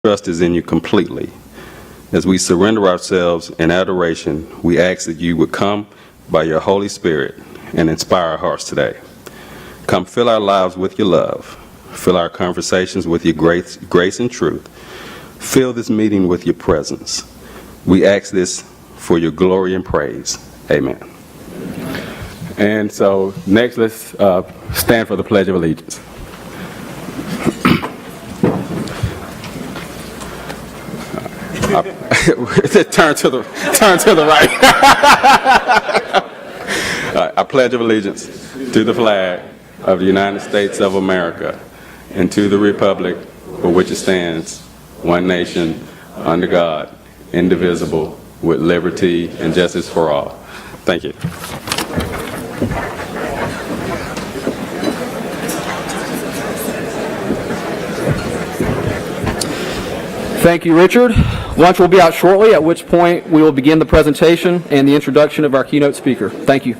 trust is in you completely. As we surrender ourselves in adoration, we ask that you would come by your Holy Spirit and inspire our hearts today. Come fill our lives with your love. Fill our conversations with your grace and truth. Fill this meeting with your presence. We ask this for your glory and praise. Amen. And so next, let's stand for the Pledge of Allegiance. Turn to the right. I pledge of allegiance to the flag of the United States of America and to the republic for which it stands, one nation, under God, indivisible, with liberty and justice for all. Thank you. Thank you, Richard. Lunch will be out shortly, at which point we will begin the presentation and the introduction of our keynote speaker. Thank you.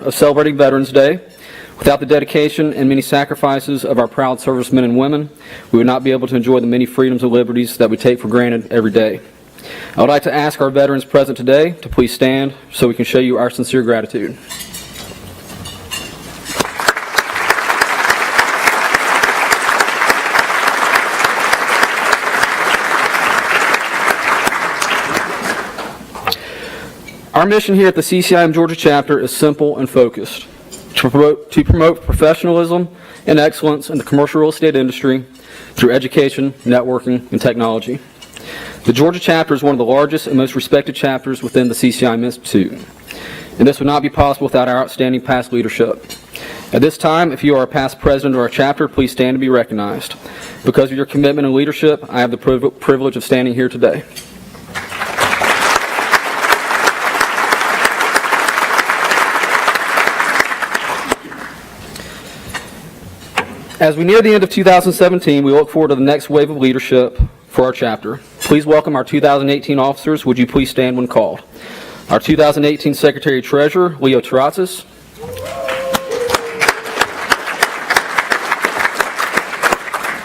Of celebrating Veterans Day. Without the dedication and many sacrifices of our proud servicemen and women, we would not be able to enjoy the many freedoms and liberties that we take for granted every day. I would like to ask our veterans present today to please stand so we can show you our sincere gratitude. Our mission here at the CCIM Georgia chapter is simple and focused: to promote professionalism and excellence in the commercial real estate industry through education, networking, and technology. The Georgia chapter is one of the largest and most respected chapters within the CCIM Institute, and this would not be possible without our outstanding past leadership. At this time, if you are a past president of our chapter, please stand to be recognized. Because of your commitment and leadership, I have the privilege of standing here today. As we near the end of 2017, we look forward to the next wave of leadership for our chapter. Please welcome our 2018 officers. Would you please stand when called? Our 2018 Secretary-Treasurer, Leo Taratzis.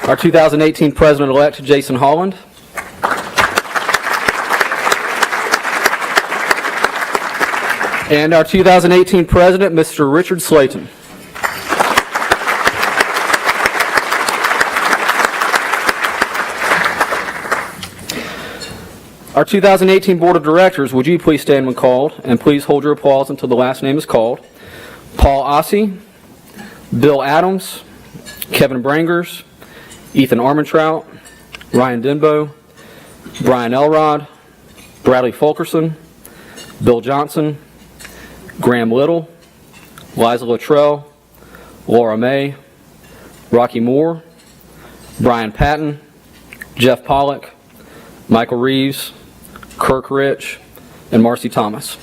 Our 2018 President-elect, Jason Holland. And our 2018 President, Mr. Richard Slayton. Our 2018 Board of Directors, would you please stand when called, and please hold your applause until the last name is called. Paul Ossie, Bill Adams, Kevin Brangers, Ethan Armentrout, Ryan Denbo, Brian Elrod, Bradley Fulkerson, Bill Johnson, Graham Little, Liza Luttrell, Laura May, Rocky Moore, Brian Patton, Jeff Pollock, Michael Reeves, Kirk Rich, and Marcy Thomas.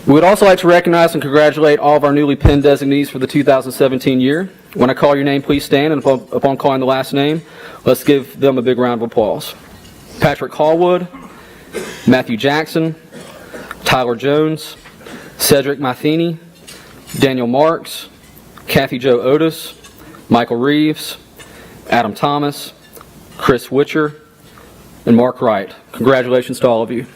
We would also like to recognize and congratulate all of our newly pinned designees for the 2017 year. When I call your name, please stand, and upon calling the last name, let's give them a big round of applause. Patrick Hallwood, Matthew Jackson, Tyler Jones, Cedric Matheny, Daniel Marks, Kathy Jo Otis, Michael Reeves, Adam Thomas, Chris Witcher, and Mark Wright. Congratulations to all of you.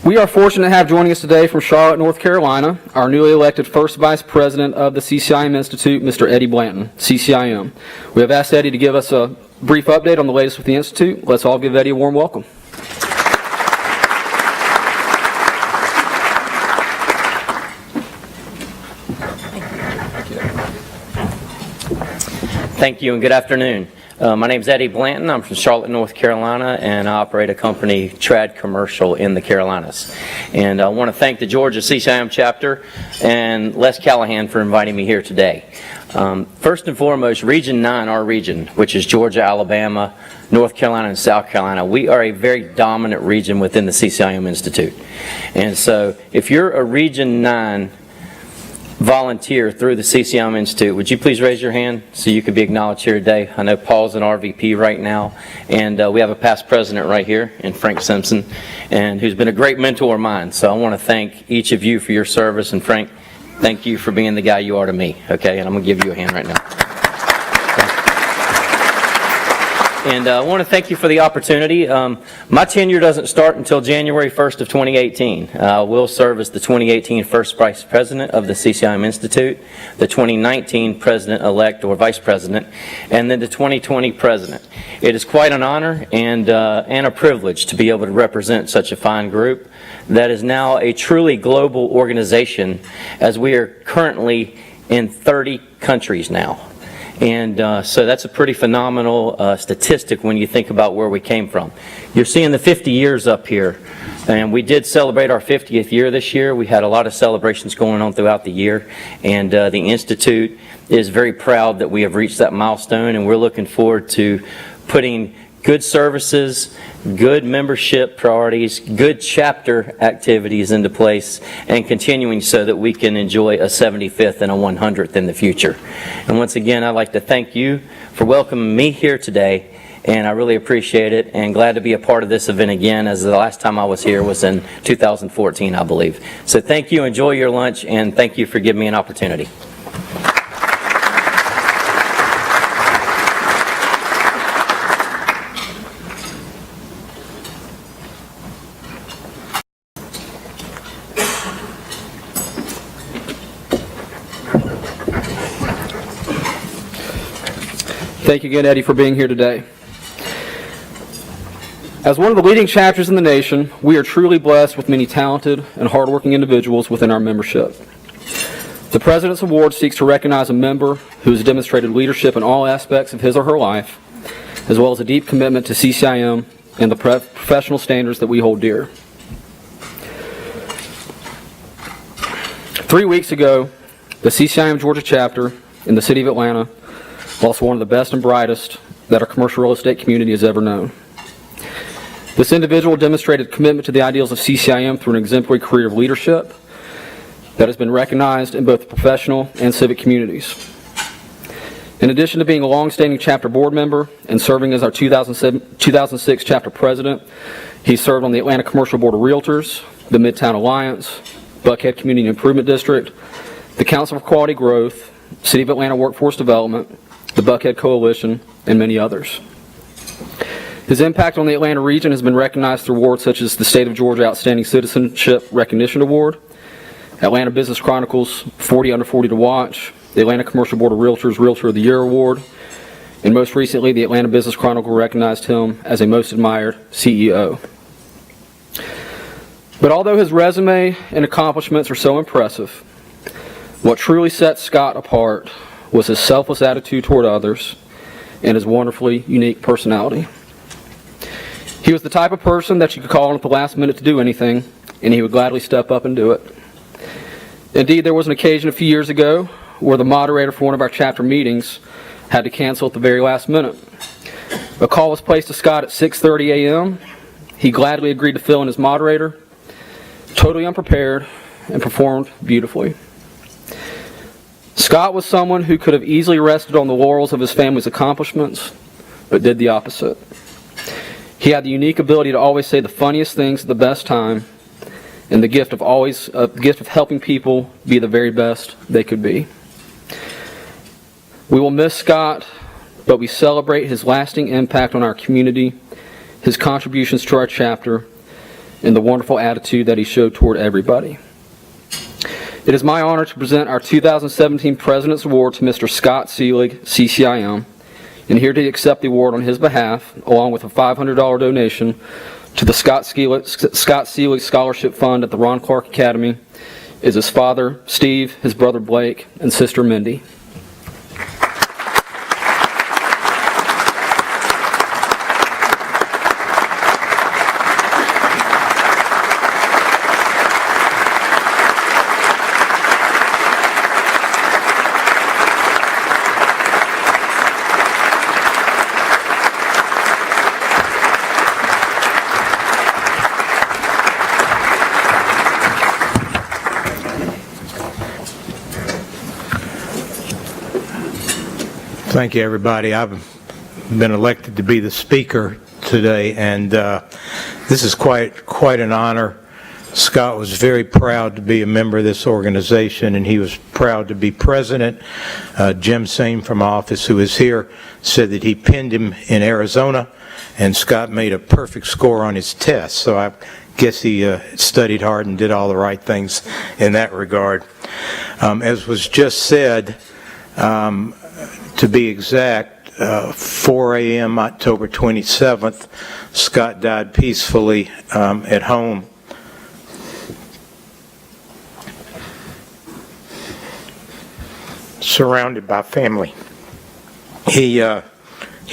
We are fortunate to have joining us today from Charlotte, North Carolina, our newly elected first Vice President of the CCIM Institute, Mr. Eddie Blanton, CCIM. We have asked Eddie to give us a brief update on the latest with the Institute. Let's all give Eddie a warm welcome. Thank you and good afternoon. My name is Eddie Blanton. I'm from Charlotte, North Carolina, and I operate a company, Trad Commercial, in the Carolinas. And I want to thank the Georgia CCIM chapter and Les Callahan for inviting me here today. First and foremost, Region 9, our region, which is Georgia, Alabama, North Carolina, and South Carolina, we are a very dominant region within the CCIM Institute. And so if you're a Region 9 volunteer through the CCIM Institute, would you please raise your hand so you could be acknowledged here today? I know Paul's an RVP right now, and we have a past president right here in Frank Simpson, and who's been a great mentor of mine. So I want to thank each of you for your service, and Frank, thank you for being the guy you are to me, okay? And I'm going to give you a hand right now. And I want to thank you for the opportunity. My tenure doesn't start until January 1st of 2018. I will serve as the 2018 First Vice President of the CCIM Institute, the 2019 President-elect or Vice President, and then the 2020 President. It is quite an honor and a privilege to be able to represent such a fine group that is now a truly global organization, as we are currently in 30 countries now. And so that's a pretty phenomenal statistic when you think about where we came from. You're seeing the 50 years up here, and we did celebrate our 50th year this year. We had a lot of celebrations going on throughout the year, and the Institute is very proud that we have reached that milestone, and we're looking forward to putting good services, good membership priorities, good chapter activities into place, and continuing so that we can enjoy a 75th and a 100th in the future. And once again, I'd like to thank you for welcoming me here today, and I really appreciate it, and glad to be a part of this event again, as the last time I was here was in 2014, I believe. So thank you, enjoy your lunch, and thank you for giving me an opportunity. Thank you again, Eddie, for being here today. As one of the leading chapters in the nation, we are truly blessed with many talented and hardworking individuals within our membership. The President's Award seeks to recognize a member who has demonstrated leadership in all aspects of his or her life, as well as a deep commitment to CCIM and the professional standards that we hold dear. 3 weeks ago, the CCIM Georgia chapter in the city of Atlanta lost one of the best and brightest that our commercial real estate community has ever known. This individual demonstrated commitment to the ideals of CCIM through an exemplary career of leadership that has been recognized in both the professional and civic communities. In addition to being a long-standing chapter board member and serving as our 2006 chapter president, he served on the Atlanta Commercial Board of Realtors, the Midtown Alliance, Buckhead Community Improvement District, the Council for Quality Growth, City of Atlanta Workforce Development, the Buckhead Coalition, and many others. His impact on the Atlanta region has been recognized through awards such as the State of Georgia Outstanding Citizenship Recognition Award, Atlanta Business Chronicles 40 Under 40 to Watch, the Atlanta Commercial Board of Realtors Realtor of the Year Award, and most recently the Atlanta Business Chronicle recognized him as a Most Admired CEO. But although his resume and accomplishments are so impressive, what truly sets Scott apart was his selfless attitude toward others and his wonderfully unique personality. He was the type of person that you could call on at the last minute to do anything, and he would gladly step up and do it. Indeed, there was an occasion a few years ago where the moderator for one of our chapter meetings had to cancel at the very last minute. A call was placed to Scott at 6:30 a.m. He gladly agreed to fill in as moderator, totally unprepared, and performed beautifully. Scott was someone who could have easily rested on the laurels of his family's accomplishments, but did the opposite. He had the unique ability to always say the funniest things at the best time, and the gift of helping people be the very best they could be. We will miss Scott, but we celebrate his lasting impact on our community, his contributions to our chapter, and the wonderful attitude that he showed toward everybody. It is my honor to present our 2017 President's Award to Mr. Scott Seelig, CCIM, and here to accept the award on his behalf, along with a $500 donation to the Scott Seelig Scholarship Fund at the Ron Clark Academy, is his father, Steve, his brother Blake, and sister Mindy. Thank you, everybody. I've been elected to be the speaker today, and this is quite an honor. Scott was very proud to be a member of this organization, and he was proud to be president. Jim Sane from my office, who is here, said that he pinned him in Arizona, and Scott made a perfect score on his test. So I guess he studied hard and did all the right things in that regard. As was just said, to be exact, 4 a.m. October 27th, Scott died peacefully at home. Surrounded by family. He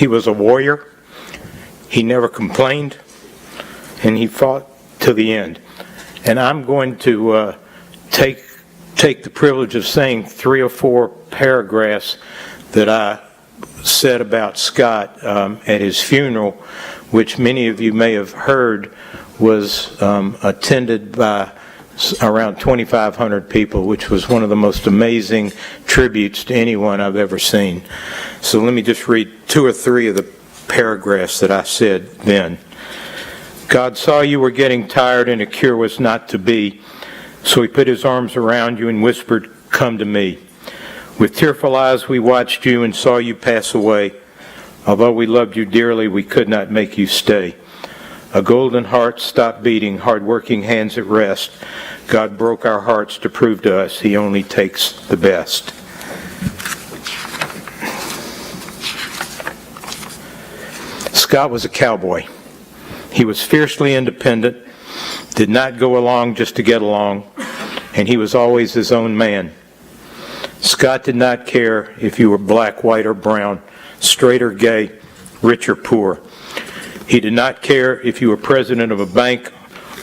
was a warrior. He never complained, and he fought to the end. And I'm going to take the privilege of saying 3 or 4 paragraphs that I said about Scott at his funeral, which many of you may have heard was attended by around 2,500 people, which was one of the most amazing tributes to anyone I've ever seen. So let me just read 2 or 3 of the paragraphs that I said then. God saw you were getting tired and a cure was not to be, so he put his arms around you and whispered, "Come to me." With tearful eyes we watched you and saw you pass away. Although we loved you dearly, we could not make you stay. A golden heart stopped beating, hard-working hands at rest. God broke our hearts to prove to us he only takes the best. Scott was a cowboy. He was fiercely independent, did not go along just to get along, and he was always his own man. Scott did not care if you were black, white, or brown, straight or gay, rich or poor. He did not care if you were president of a bank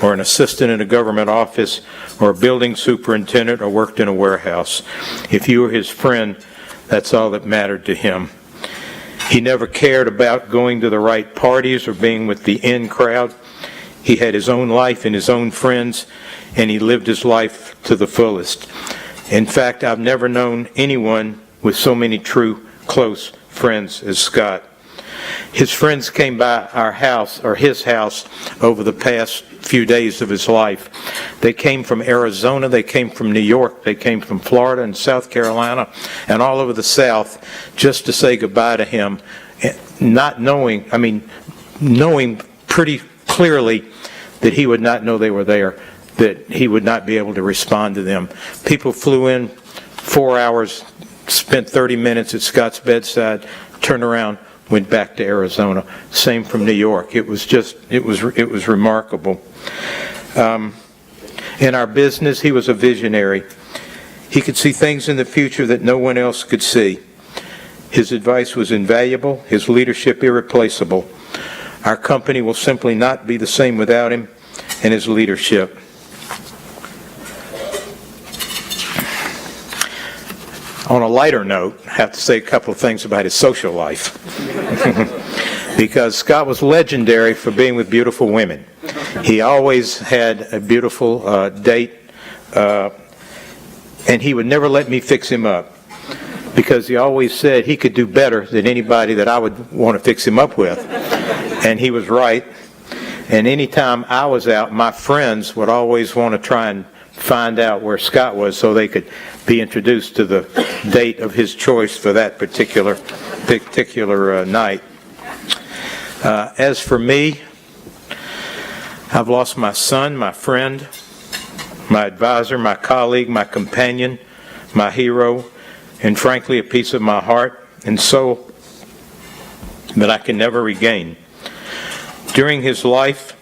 or an assistant in a government office or a building superintendent or worked in a warehouse. If you were his friend, that's all that mattered to him. He never cared about going to the right parties or being with the in crowd. He had his own life and his own friends, and he lived his life to the fullest. In fact, I've never known anyone with so many true, close friends as Scott. His friends came by our house, or his house, over the past few days of his life. They came from Arizona, they came from New York, they came from Florida and South Carolina, and all over the South, just to say goodbye to him, knowing pretty clearly that he would not know they were there, that he would not be able to respond to them. People flew in 4 hours, spent 30 minutes at Scott's bedside, turned around, went back to Arizona. Same from New York. It was remarkable. In our business, he was a visionary. He could see things in the future that no one else could see. His advice was invaluable, his leadership irreplaceable. Our company will simply not be the same without him and his leadership. On a lighter note, I have to say a couple of things about his social life. Because Scott was legendary for being with beautiful women. He always had a beautiful date, and he would never let me fix him up. Because he always said he could do better than anybody that I would want to fix him up with. And he was right. And anytime I was out, my friends would always want to try and find out where Scott was so they could be introduced to the date of his choice for that particular night. As for me, I've lost my son, my friend, my advisor, my colleague, my companion, my hero, and frankly, a piece of my heart and soul that I can never regain. During his life,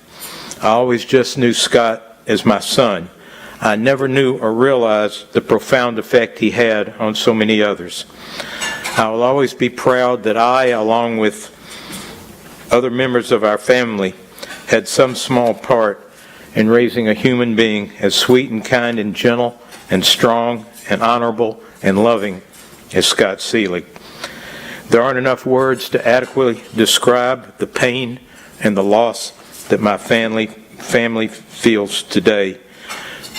I always just knew Scott as my son. I never knew or realized the profound effect he had on so many others. I will always be proud that I, along with other members of our family, had some small part in raising a human being as sweet and kind and gentle and strong and honorable and loving as Scott Seelig. There aren't enough words to adequately describe the pain and the loss that my family feels today.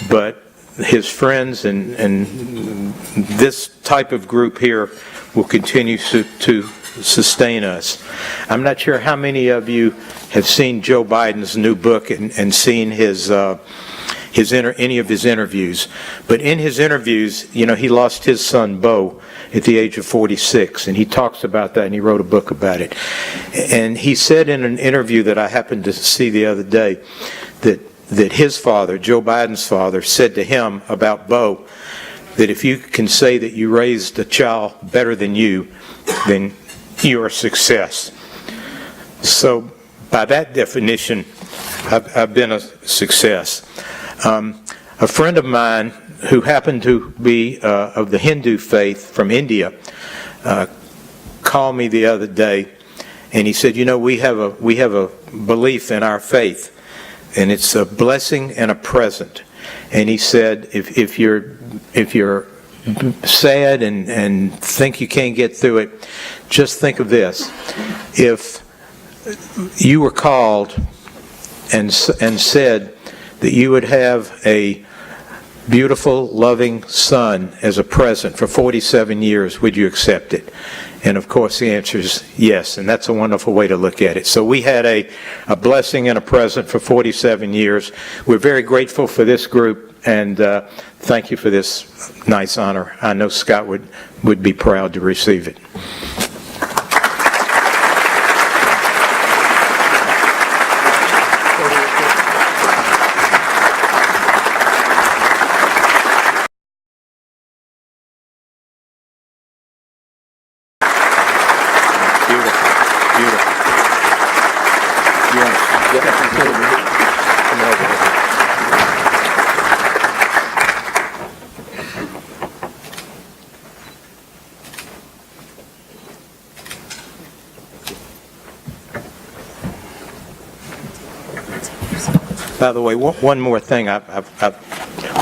But his friends and this type of group here will continue to sustain us. I'm not sure how many of you have seen Joe Biden's new book and seen any of his interviews. But in his interviews, you know, he lost his son, Bo, at the age of 46, and he talks about that, and he wrote a book about it. And he said in an interview that I happened to see the other day that his father, Joe Biden's father, said to him about Bo, that if you can say that you raised a child better than you, then you're a success. So by that definition, I've been a success. A friend of mine who happened to be of the Hindu faith from India called me the other day, and he said, you know, we have a belief in our faith, and it's a blessing and a present. And he said, if you're sad and think you can't get through it, just think of this. If you were called and said that you would have a beautiful, loving son as a present for 47 years, would you accept it? And of course the answer is yes, and that's a wonderful way to look at it. So we had a blessing and a present for 47 years. We're very grateful for this group, and thank you for this nice honor. I know Scott would be proud to receive it. By the way, one more thing.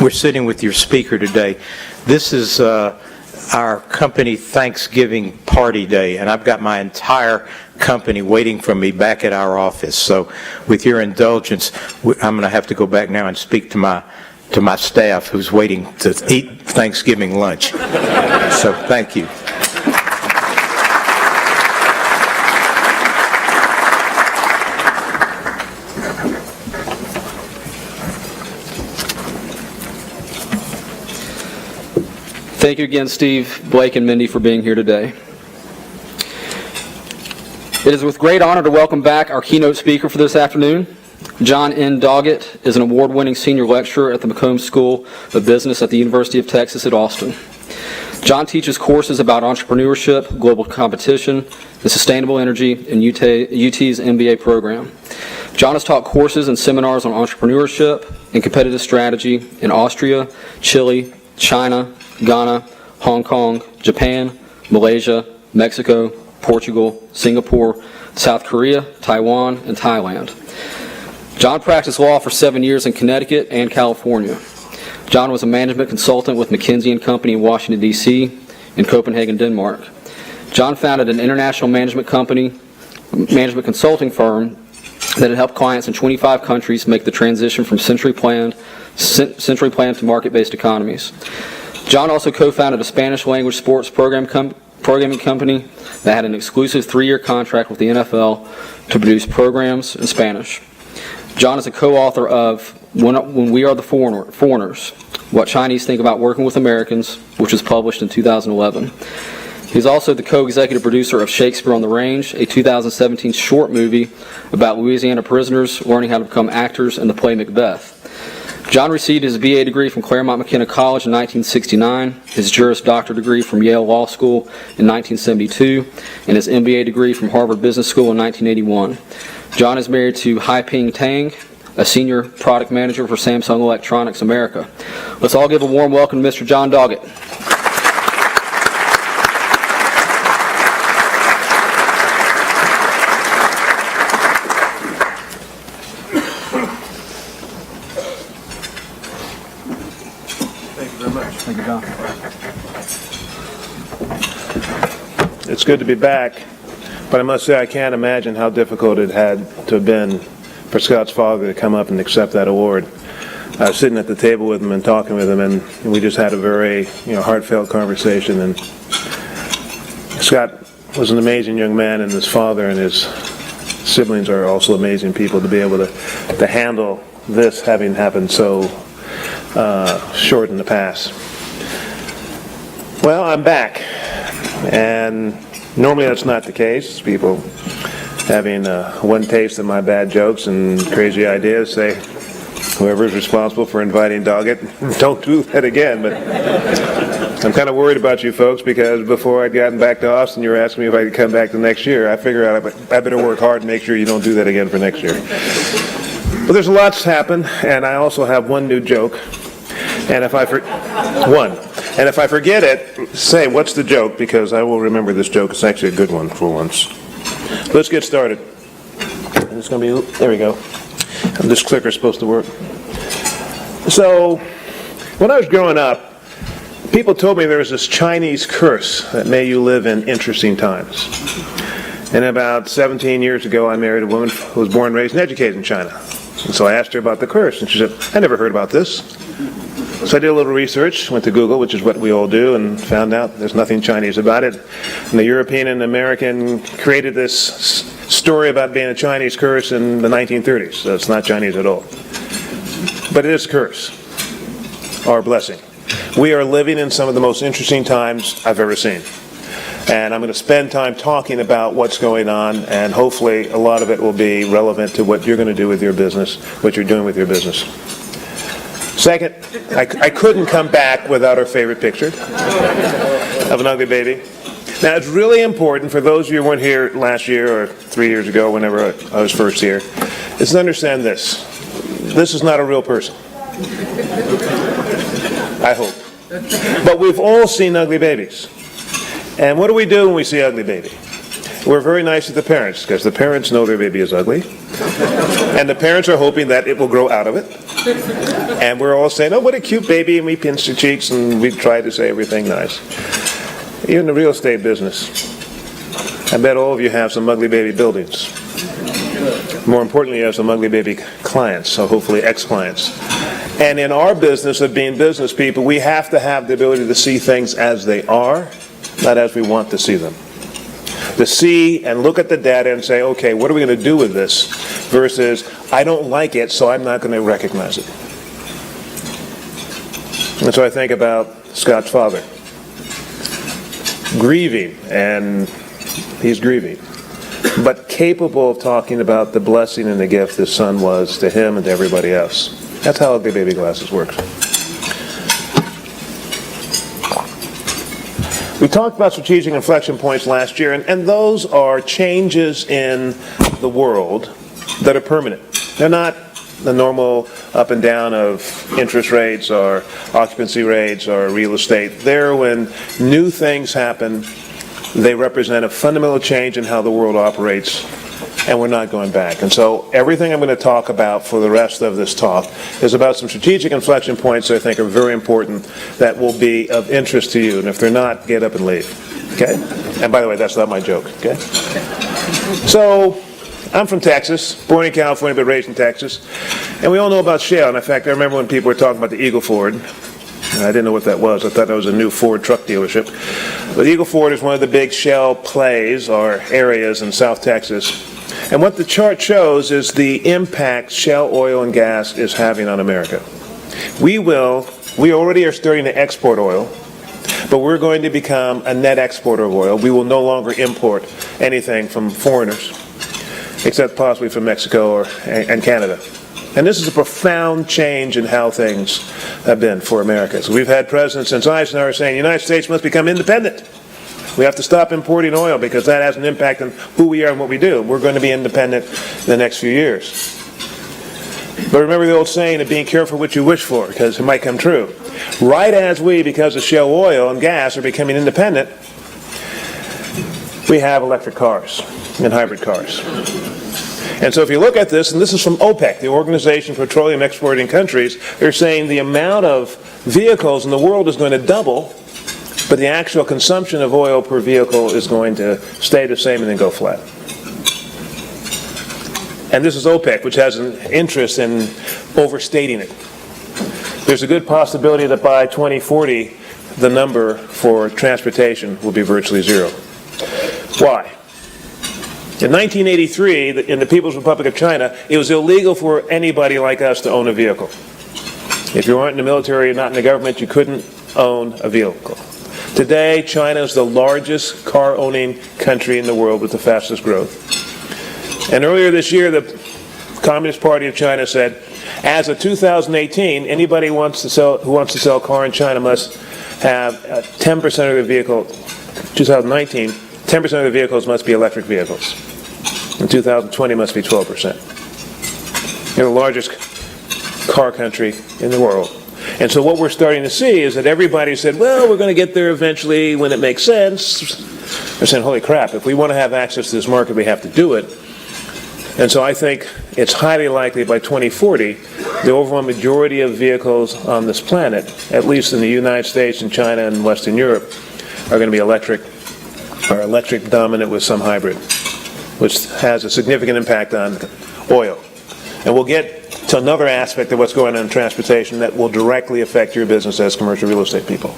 We're sitting with your speaker today. This is our company Thanksgiving party day, and I've got my entire company waiting for me back at our office. So with your indulgence, I'm going to have to go back now and speak to my staff who's waiting to eat Thanksgiving lunch. So thank you. Thank you again, Steve, Blake, and Mindy for being here today. It is with great honor to welcome back our keynote speaker for this afternoon. John N. Doggett is an award-winning senior lecturer at the McCombs School of Business at the University of Texas at Austin. John teaches courses about entrepreneurship, global competition, and sustainable energy in UT's M.B.A. program. John has taught courses and seminars on entrepreneurship and competitive strategy in Austria, Chile, China, Ghana, Hong Kong, Japan, Malaysia, Mexico, Portugal, Singapore, South Korea, Taiwan, and Thailand. John practiced law for 7 years in Connecticut and California. John was a management consultant with McKinsey & Company in Washington, D.C. and Copenhagen, Denmark. John founded an international management consulting firm that had helped clients in 25 countries make the transition from century planned to market-based economies. John also co-founded a Spanish-language sports programming company that had an exclusive 3-year contract with the NFL to produce programs in Spanish. John is a co-author of When We Are the Foreigners, What Chinese Think About Working with Americans, which was published in 2011. He's also the co-executive producer of Shakespeare on the Range, a 2017 short movie about Louisiana prisoners learning how to become actors in the play Macbeth. John received his B.A. degree from Claremont McKenna College in 1969, his Juris Doctor degree from Yale Law School in 1972, and his M.B.A. degree from Harvard Business School in 1981. John is married to Hai-Ping Tang, a senior product manager for Samsung Electronics America. Let's all give a warm welcome to Mr. John Doggett. Thank you, John. It's good to be back, but I must say I can't imagine how difficult it had to have been for Scott's father to come up and accept that award. I was sitting at the table with him and talking with him, and we just had a very heartfelt conversation. And Scott was an amazing young man, and his father and his siblings are also amazing people to be able to handle this having happened so short in the past. Well, I'm back, and normally that's not the case. People having one taste of my bad jokes and crazy ideas say, whoever's responsible for inviting Doggett, don't do that again. But I'm kind of worried about you folks, because before I'd gotten back to Austin, you were asking me if I could come back the next year. I figured out I better work hard and make sure you don't do that again for next year. But there's a lot that's happened, and I also have one new joke. And if I forget it, say, what's the joke? Because I will remember this joke. It's actually a good one for once. Let's get started. And it's going to be, there we go. This clicker's supposed to work. So, when I was growing up, people told me there was this Chinese curse that may you live in interesting times. And about 17 years ago, I married a woman who was born, raised, and educated in China. And so I asked her about the curse, and she said, I never heard about this. So I did a little research, went to Google, which is what we all do, and found out there's nothing Chinese about it. And the European and American created this story about being a Chinese curse in the 1930s, so it's not Chinese at all. But it is a curse, or a blessing. We are living in some of the most interesting times I've ever seen. And I'm going to spend time talking about what's going on, and hopefully a lot of it will be relevant to what you're going to do with your business, what you're doing with your business. Second, I couldn't come back without our favorite picture of an ugly baby. Now, it's really important for those of you who weren't here last year or 3 years ago, whenever I was first here, is to understand this. This is not a real person. I hope. But we've all seen ugly babies. And what do we do when we see an ugly baby? We're very nice to the parents, because the parents know their baby is ugly. And the parents are hoping that it will grow out of it. And we're all saying, oh, what a cute baby, and we pinch the cheeks, and we try to say everything nice. Even the real estate business. I bet all of you have some ugly baby buildings. More importantly, you have some ugly baby clients, so hopefully ex-clients. And in our business of being business people, we have to have the ability to see things as they are, not as we want to see them. To see and look at the data and say, okay, what are we going to do with this? Versus, I don't like it, so I'm not going to recognize it. And so I think about Scott's father. Grieving, and he's grieving, but capable of talking about the blessing and the gift his son was to him and to everybody else. That's how Ugly Baby Glasses works. We talked about strategic inflection points last year, and those are changes in the world that are permanent. They're not the normal up and down of interest rates or occupancy rates or real estate. They're when new things happen. They represent a fundamental change in how the world operates, and we're not going back. And so everything I'm going to talk about for the rest of this talk is about some strategic inflection points that I think are very important that will be of interest to you. And if they're not, get up and leave. Okay? And by the way, that's not my joke. Okay? So I'm from Texas, born in California, but raised in Texas. And we all know about shale. And in fact, I remember when people were talking about the Eagle Ford. And I didn't know what that was. I thought that was a new Ford truck dealership. But Eagle Ford is one of the big shale plays or areas in South Texas. And what the chart shows is the impact shale oil and gas is having on America. We already are starting to export oil, but we're going to become a net exporter of oil. We will no longer import anything from foreigners, except possibly from Mexico and Canada. And this is a profound change in how things have been for America. So we've had presidents since Eisenhower saying the United States must become independent. We have to stop importing oil because that has an impact on who we are and what we do. We're going to be independent in the next few years. But remember the old saying of being careful what you wish for, because it might come true. Right as we, because of shale oil and gas, are becoming independent, we have electric cars and hybrid cars. And so if you look at this, and this is from OPEC, the Organization for Petroleum Exporting Countries, they're saying the amount of vehicles in the world is going to double, but the actual consumption of oil per vehicle is going to stay the same and then go flat. And this is OPEC, which has an interest in overstating it. There's a good possibility that by 2040, the number for transportation will be virtually zero. Why? In 1983, in the People's Republic of China, it was illegal for anybody like us to own a vehicle. If you weren't in the military or not in the government, you couldn't own a vehicle. Today, China is the largest car-owning country in the world with the fastest growth. And earlier this year, the Communist Party of China said, as of 2018, anybody who wants to sell a car in China must have 10% of their vehicle. 2019, 10% of the vehicles must be electric vehicles. In 2020, must be 12%. They're the largest car country in the world. And so what we're starting to see is that everybody said, well, we're going to get there eventually when it makes sense. They're saying, holy crap, if we want to have access to this market, we have to do it. And so I think it's highly likely by 2040, the overwhelming majority of vehicles on this planet, at least in the United States and China and Western Europe, are going to be electric, or electric dominant with some hybrid, which has a significant impact on oil. And we'll get to another aspect of what's going on in transportation that will directly affect your business as commercial real estate people.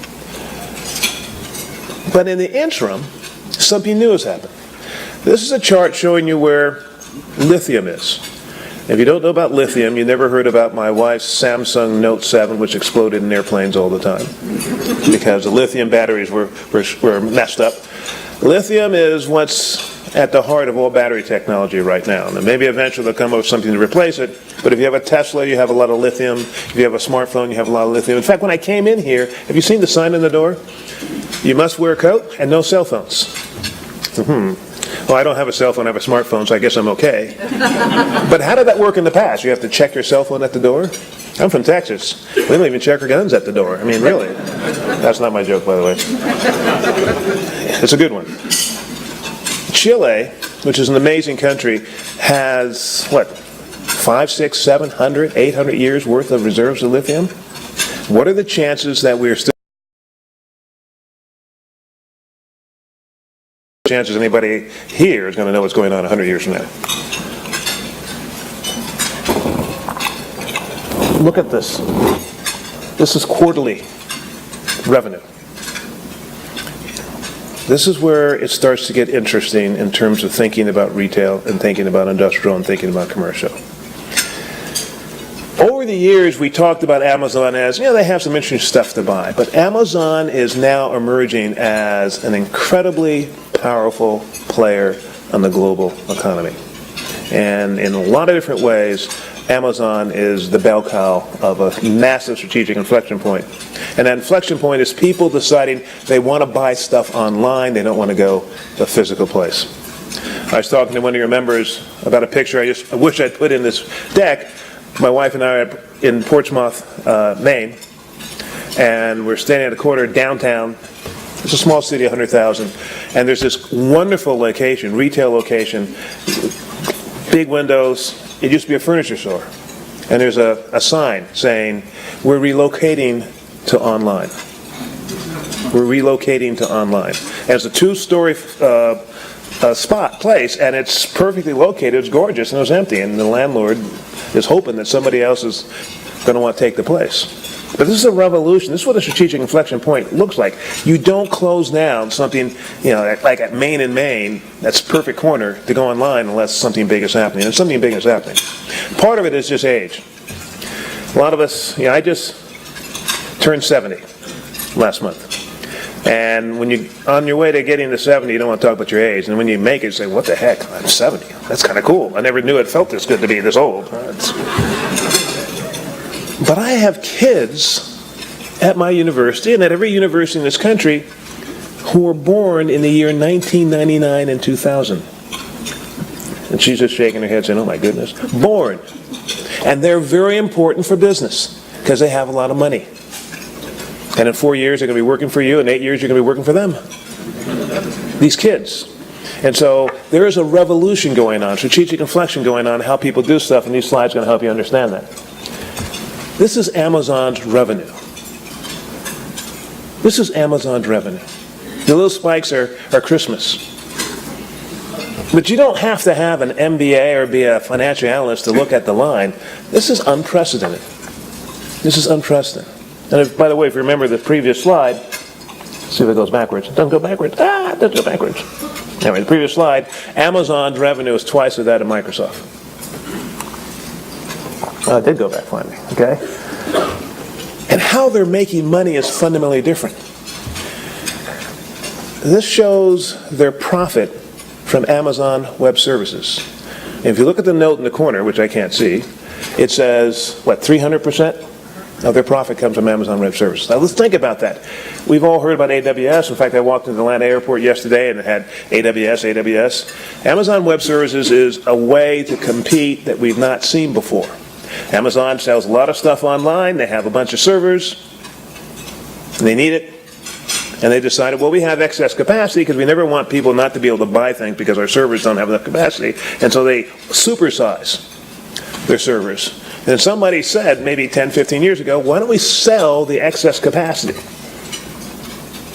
But in the interim, something new has happened. This is a chart showing you where lithium is. If you don't know about lithium, you never heard about my wife's Samsung Note 7, which exploded in airplanes all the time because the lithium batteries were messed up. Lithium is what's at the heart of all battery technology right now. And maybe eventually they'll come up with something to replace it, but if you have a Tesla, you have a lot of lithium. If you have a smartphone, you have a lot of lithium. In fact, when I came in here, have you seen the sign on the door? You must wear a coat and no cell phones. Well, I don't have a cell phone, I have a smartphone, so I guess I'm okay. But how did that work in the past? You have to check your cell phone at the door? I'm from Texas. We don't even check our guns at the door. I mean, really. That's not my joke, by the way. It's a good one. Chile, which is an amazing country, has, 5, 6, 700, 800 years worth of reserves of lithium? What are the chances that we're still chances anybody here is going to know what's going on 100 years from now? Look at this. This is quarterly revenue. This is where it starts to get interesting in terms of thinking about retail and thinking about industrial and thinking about commercial. Over the years, we talked about Amazon as, they have some interesting stuff to buy. But Amazon is now emerging as an incredibly powerful player on the global economy. And in a lot of different ways, Amazon is the bell cow of a massive strategic inflection point. And that inflection point is people deciding they want to buy stuff online, they don't want to go to a physical place. I was talking to one of your members about a picture I wish I'd put in this deck. My wife and I are in Portsmouth, Maine, and we're standing at a corner downtown. It's a small city, 100,000, and there's this wonderful location, retail location, big windows. It used to be a furniture store, and there's a sign saying, we're relocating to online. We're relocating to online. And it's a 2-story place, and it's perfectly located, it's gorgeous, and it was empty, and the landlord is hoping that somebody else is going to want to take the place. But this is a revolution. This is what a strategic inflection point looks like. You don't close down something, like at Main and Main, that's perfect corner, to go online unless something big is happening. And something big is happening. Part of it is just age. A lot of us, I just turned 70 last month. And when you're on your way to getting to 70, you don't want to talk about your age. And when you make it, you say, what the heck? I'm 70. That's kind of cool. I never knew it felt this good to be this old. But I have kids at my university and at every university in this country who were born in the year 1999 and 2000. And she's just shaking her head saying, oh my goodness. Born. And they're very important for business because they have a lot of money. And in 4 years, they're going to be working for you. In 8 years, you're going to be working for them. These kids. And so there is a revolution going on, strategic inflection going on, how people do stuff, and these slides are going to help you understand that. This is Amazon's revenue. This is Amazon's revenue. The little spikes are Christmas. But you don't have to have an M.B.A. or be a financial analyst to look at the line. This is unprecedented. This is unprecedented. And if, by the way, if you remember the previous slide, see if it goes backwards. It doesn't go backwards. It doesn't go backwards. Anyway, the previous slide, Amazon's revenue is twice of that of Microsoft. Oh, it did go back finally, okay? And how they're making money is fundamentally different. This shows their profit from Amazon Web Services. And if you look at the note in the corner, which I can't see, it says, 300%? Of their profit comes from Amazon Web Services. Now let's think about that. We've all heard about AWS. In fact, I walked into the Atlanta airport yesterday and it had AWS. Amazon Web Services is a way to compete that we've not seen before. Amazon sells a lot of stuff online. They have a bunch of servers. And they need it. And they decided, well, we have excess capacity because we never want people not to be able to buy things because our servers don't have enough capacity. And so they supersize their servers. And somebody said, maybe 10, 15 years ago, why don't we sell the excess capacity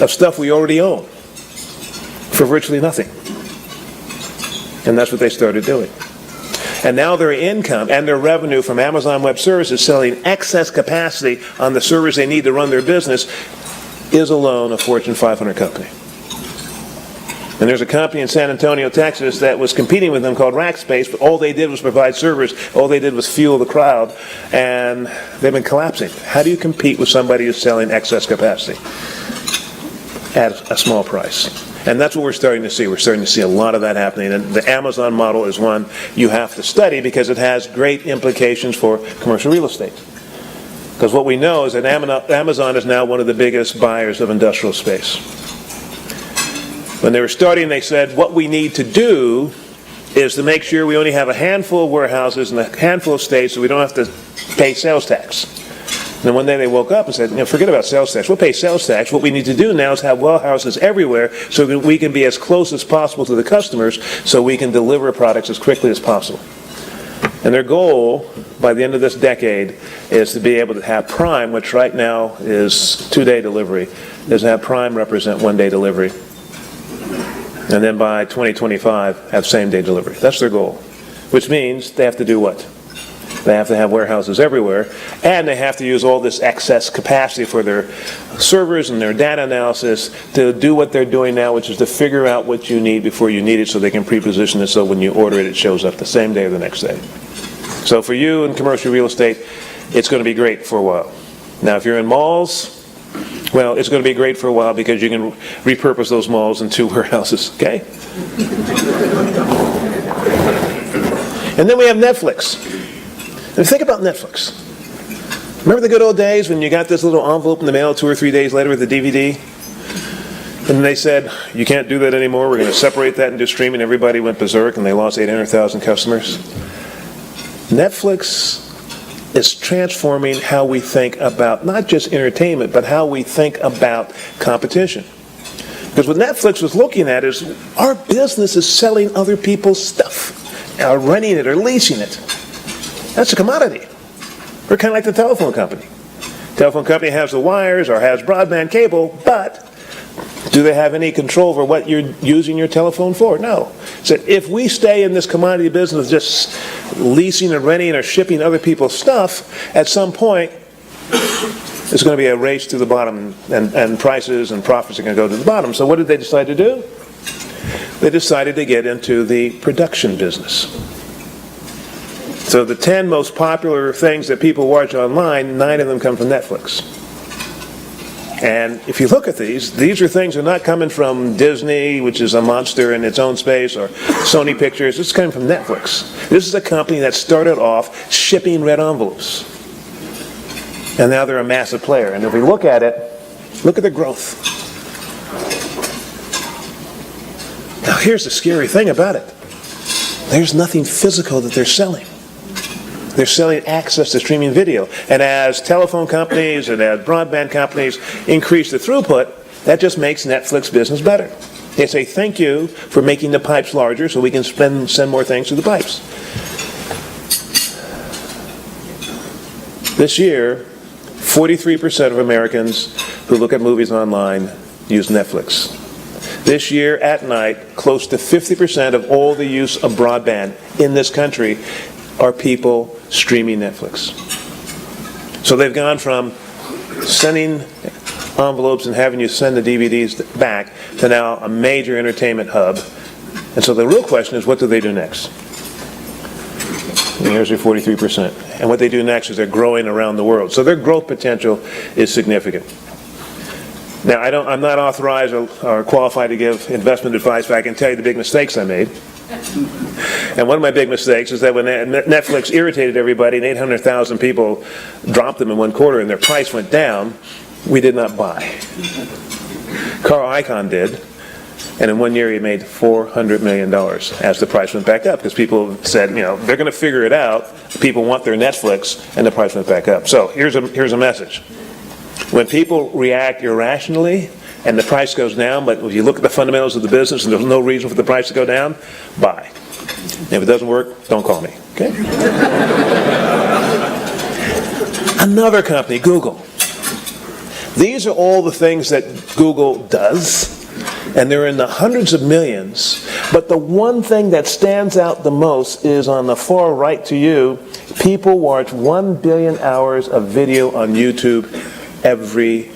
of stuff we already own for virtually nothing? And that's what they started doing. And now their income and their revenue from Amazon Web Services selling excess capacity on the servers they need to run their business is alone a Fortune 500 company. And there's a company in San Antonio, Texas that was competing with them called Rackspace, but all they did was provide servers. All they did was fuel the crowd, and they've been collapsing. How do you compete with somebody who's selling excess capacity at a small price? And that's what we're starting to see. We're starting to see a lot of that happening. And the Amazon model is one you have to study because it has great implications for commercial real estate. Because what we know is that Amazon is now one of the biggest buyers of industrial space. When they were starting, they said, what we need to do is to make sure we only have a handful of warehouses and a handful of states so we don't have to pay sales tax. And then one day they woke up and said, forget about sales tax. We'll pay sales tax. What we need to do now is have warehouses everywhere so that we can be as close as possible to the customers so we can deliver products as quickly as possible. And their goal by the end of this decade is to be able to have Prime, which right now is 2-day delivery, is to have Prime represent 1-day delivery. And then by 2025, have same-day delivery. That's their goal. Which means they have to do what? They have to have warehouses everywhere, and they have to use all this excess capacity for their servers and their data analysis to do what they're doing now, which is to figure out what you need before you need it so they can pre-position it so when you order it, it shows up the same day or the next day. So for you in commercial real estate, it's going to be great for a while. Now, if you're in malls, well, it's going to be great for a while because you can repurpose those malls into warehouses, okay? And then we have Netflix. And think about Netflix. Remember the good old days when you got this little envelope in the mail 2 or 3 days later with the DVD? And they said, you can't do that anymore. We're going to separate that and do streaming. Everybody went berserk and they lost 800,000 customers. Netflix is transforming how we think about not just entertainment, but how we think about competition. Because what Netflix was looking at is our business is selling other people's stuff, or renting it or leasing it. That's a commodity. We're kind of like the telephone company. The telephone company has the wires or has broadband cable, but do they have any control over what you're using your telephone for? No. So if we stay in this commodity business just leasing or renting or shipping other people's stuff, at some point it's going to be a race to the bottom, and prices and profits are going to go to the bottom. So what did they decide to do? They decided to get into the production business. So the 10 most popular things that people watch online, 9 of them come from Netflix. And if you look at these are things that are not coming from Disney, which is a monster in its own space, or Sony Pictures. This is coming from Netflix. This is a company that started off shipping red envelopes. And now they're a massive player. And if we look at it, look at the growth. Now here's the scary thing about it. There's nothing physical that they're selling. They're selling access to streaming video. And as telephone companies and as broadband companies increase the throughput, that just makes Netflix business better. They say, thank you for making the pipes larger so we can send more things through the pipes. This year, 43% of Americans who look at movies online use Netflix. This year at night, close to 50% of all the use of broadband in this country are people streaming Netflix. So they've gone from sending envelopes and having you send the DVDs back to now a major entertainment hub. And so the real question is, what do they do next? And here's your 43%. And what they do next is they're growing around the world. So their growth potential is significant. Now, I'm not authorized or qualified to give investment advice, but I can tell you the big mistakes I made. And one of my big mistakes is that when Netflix irritated everybody and 800,000 people dropped them in one quarter and their price went down, we did not buy. Carl Icahn did, and in 1 year he made $400 million as the price went back up, because people said, they're going to figure it out. People want their Netflix, and the price went back up. So here's a message. When people react irrationally and the price goes down, but if you look at the fundamentals of the business and there's no reason for the price to go down, buy. And if it doesn't work, don't call me. Okay? Another company, Google. These are all the things that Google does, and they're in the hundreds of millions. But the one thing that stands out the most is on the far right to you, people watch 1 billion hours of video on YouTube every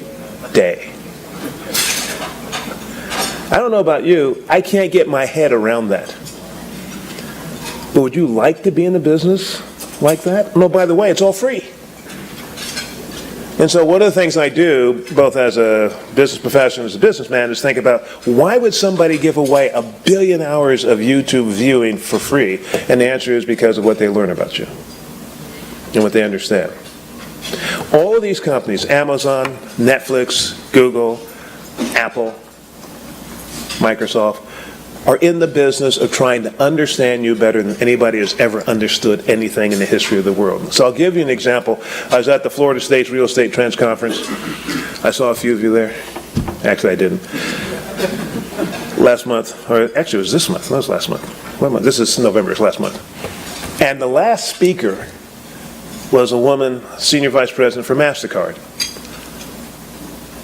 day. I don't know about you, I can't get my head around that. But would you like to be in a business like that? No, by the way, it's all free. And so one of the things I do, both as a business professional and as a businessman, is think about, why would somebody give away 1 billion hours of YouTube viewing for free? And the answer is because of what they learn about you and what they understand. All of these companies, Amazon, Netflix, Google, Apple, Microsoft, are in the business of trying to understand you better than anybody has ever understood anything in the history of the world. So I'll give you an example. I was at the Florida State's Real Estate Trends Conference. I saw a few of you there. Actually, I didn't. Last month, or actually it was this month. No, it was last month. What month? This is November, it's last month. And the last speaker was a woman, senior vice president for MasterCard.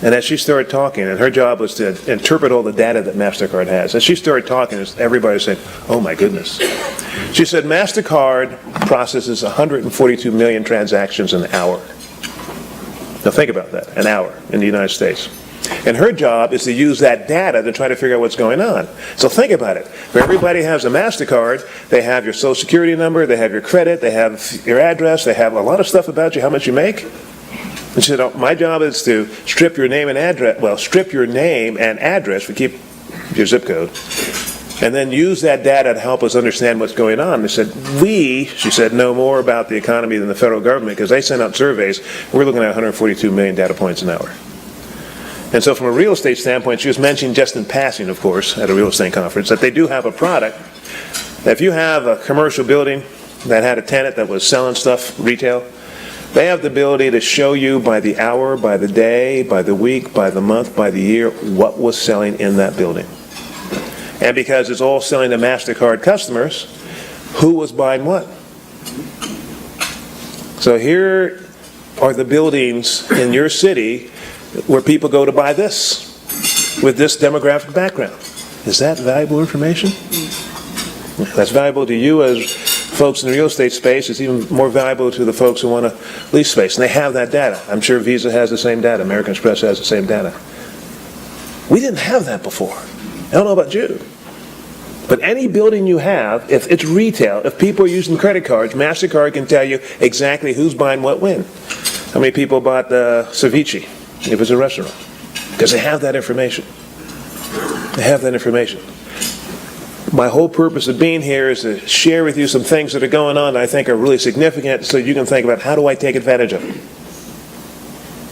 And as she started talking, and her job was to interpret all the data that MasterCard has, as she started talking, everybody said, oh my goodness. She said MasterCard processes 142 million transactions an hour. Now think about that, an hour in the United States. And her job is to use that data to try to figure out what's going on. So think about it. If everybody has a MasterCard, they have your social security number, they have your credit, they have your address, they have a lot of stuff about you, how much you make. And she said, oh, my job is to strip your name and address, we keep your zip code, and then use that data to help us understand what's going on. They said, she said, know more about the economy than the federal government, because they send out surveys. We're looking at 142 million data points an hour. And so from a real estate standpoint, she was mentioning just in passing, of course, at a real estate conference, that they do have a product that if you have a commercial building that had a tenant that was selling stuff, retail, they have the ability to show you by the hour, by the day, by the week, by the month, by the year, what was selling in that building. And because it's all selling to MasterCard customers, who was buying what? So here are the buildings in your city where people go to buy this, with this demographic background. Is that valuable information? That's valuable to you as folks in the real estate space, it's even more valuable to the folks who want to lease space. And they have that data. I'm sure Visa has the same data. American Express has the same data. We didn't have that before. I don't know about you. But any building you have, if it's retail, if people are using credit cards, MasterCard can tell you exactly who's buying what when. How many people bought ceviche if it's a restaurant? Because they have that information. They have that information. My whole purpose of being here is to share with you some things that are going on that I think are really significant so you can think about how do I take advantage of them.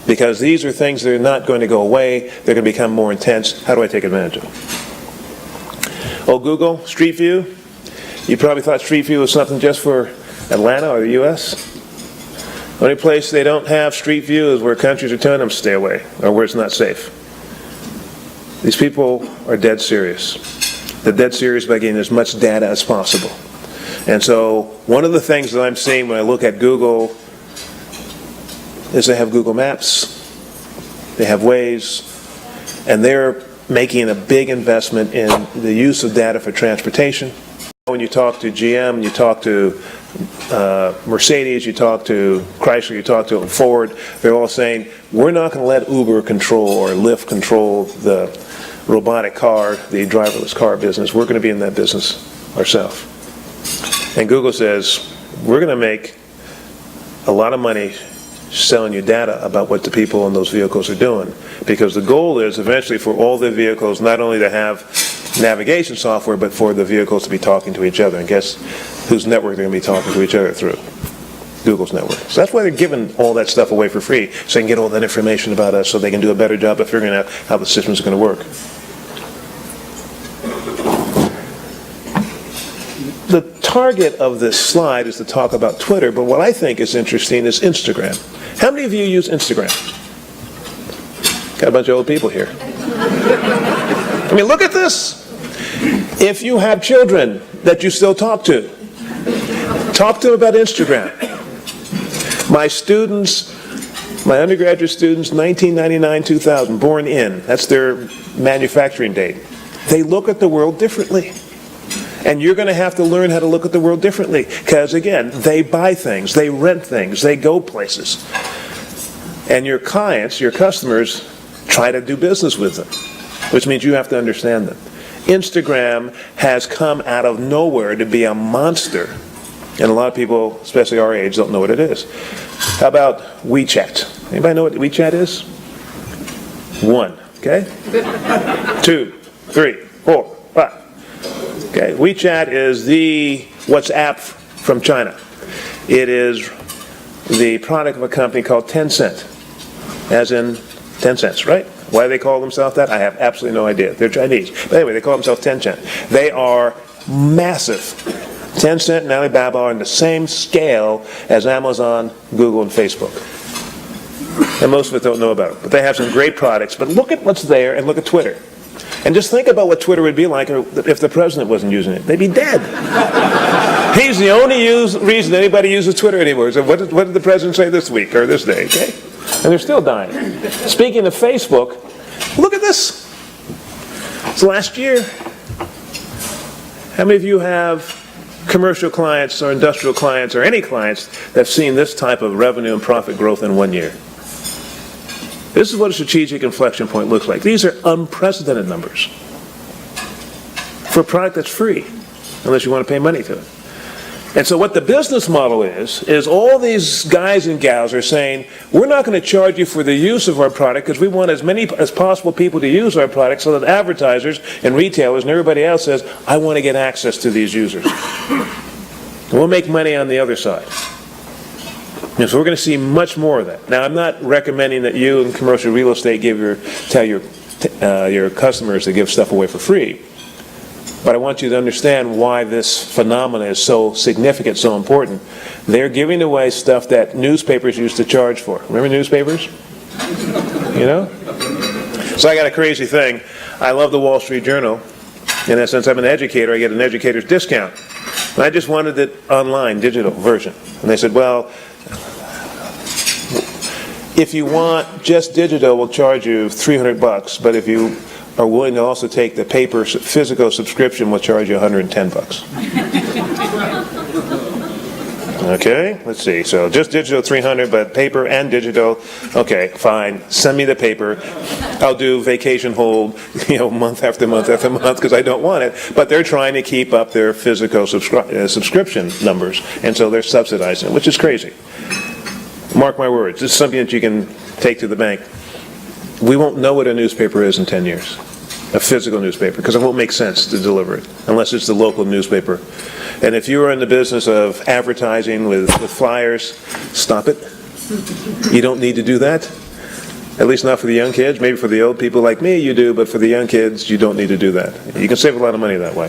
Because these are things that are not going to go away. They're going to become more intense. How do I take advantage of them? Oh, Google, Street View. You probably thought Street View was something just for Atlanta or the U.S. The only place they don't have Street View is where countries are telling them to stay away or where it's not safe. These people are dead serious. They're dead serious about getting as much data as possible. And so one of the things that I'm seeing when I look at Google is they have Google Maps, they have Waze, and they're making a big investment in the use of data for transportation. When you talk to GM, you talk to Mercedes, you talk to Chrysler, you talk to Ford, they're all saying, we're not going to let Uber control or Lyft control the robotic car, the driverless car business. We're going to be in that business ourselves. And Google says, we're going to make a lot of money selling you data about what the people in those vehicles are doing. Because the goal is eventually for all the vehicles not only to have navigation software, but for the vehicles to be talking to each other. And guess whose network they're going to be talking to each other through? Google's network. So that's why they're giving all that stuff away for free, so they can get all that information about us so they can do a better job of figuring out how the systems are going to work. The target of this slide is to talk about Twitter, but what I think is interesting is Instagram. How many of you use Instagram? Got a bunch of old people here. I mean, look at this. If you have children that you still talk to them about Instagram. My students, my undergraduate students, 1999, 2000, born in, that's their manufacturing date. They look at the world differently. And you're going to have to learn how to look at the world differently. Because, again, they buy things, they rent things, they go places. And your clients, your customers, try to do business with them, which means you have to understand them. Instagram has come out of nowhere to be a monster. And a lot of people, especially our age, don't know what it is. How about WeChat? Anybody know what WeChat is? 1, okay? 2, 3, 4, 5. Okay, WeChat is the WhatsApp from China. It is the product of a company called Tencent, as in 10 cents, right? Why do they call themselves that? I have absolutely no idea. They're Chinese. But anyway, they call themselves Tencent. They are massive. Tencent and Alibaba are on the same scale as Amazon, Google, and Facebook. And most of us don't know about it. But they have some great products. But look at what's there and look at Twitter. And just think about what Twitter would be like if the president wasn't using it. They'd be dead. He's the only reason anybody uses Twitter anymore. So what did the president say this week or this day? Okay? And they're still dying. Speaking of Facebook, look at this. It's last year. How many of you have commercial clients or industrial clients or any clients that have seen this type of revenue and profit growth in 1 year? This is what a strategic inflection point looks like. These are unprecedented numbers for a product that's free, unless you want to pay money to it. And so what the business model is all these guys and gals are saying, we're not going to charge you for the use of our product because we want as many as possible people to use our product so that advertisers and retailers and everybody else says, I want to get access to these users. And we'll make money on the other side. And so we're going to see much more of that. Now, I'm not recommending that you in commercial real estate tell your customers to give stuff away for free. But I want you to understand why this phenomenon is so significant, so important. They're giving away stuff that newspapers used to charge for. Remember newspapers? You know? So I got a crazy thing. I love the Wall Street Journal. And since I'm an educator, I get an educator's discount. And I just wanted it online, digital version. And they said, well, if you want just digital, we'll charge you $300, but if you are willing to also take the paper physical subscription, we'll charge you $110. Okay, let's see. So just digital 300, but paper and digital. Okay, fine. Send me the paper. I'll do vacation hold, month after month after month because I don't want it. But they're trying to keep up their physical subscription numbers, and so they're subsidizing it, which is crazy. Mark my words. This is something that you can take to the bank. We won't know what a newspaper is in 10 years. A physical newspaper, because it won't make sense to deliver it unless it's the local newspaper. And if you are in the business of advertising with flyers, stop it. You don't need to do that. At least not for the young kids. Maybe for the old people like me you do, but for the young kids you don't need to do that. You can save a lot of money that way.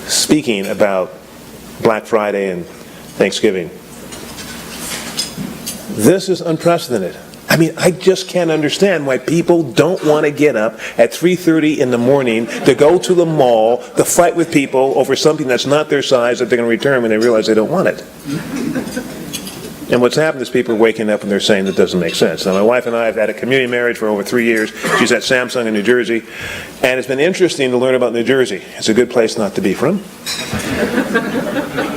Speaking about Black Friday and Thanksgiving, this is unprecedented. I mean, I just can't understand why people don't want to get up at 3:30 in the morning to go to the mall to fight with people over something that's not their size that they're going to return when they realize they don't want it. And what's happened is people are waking up and they're saying that doesn't make sense. Now, my wife and I have had a community marriage for over 3 years. She's at Samsung in New Jersey. And it's been interesting to learn about New Jersey. It's a good place not to be from.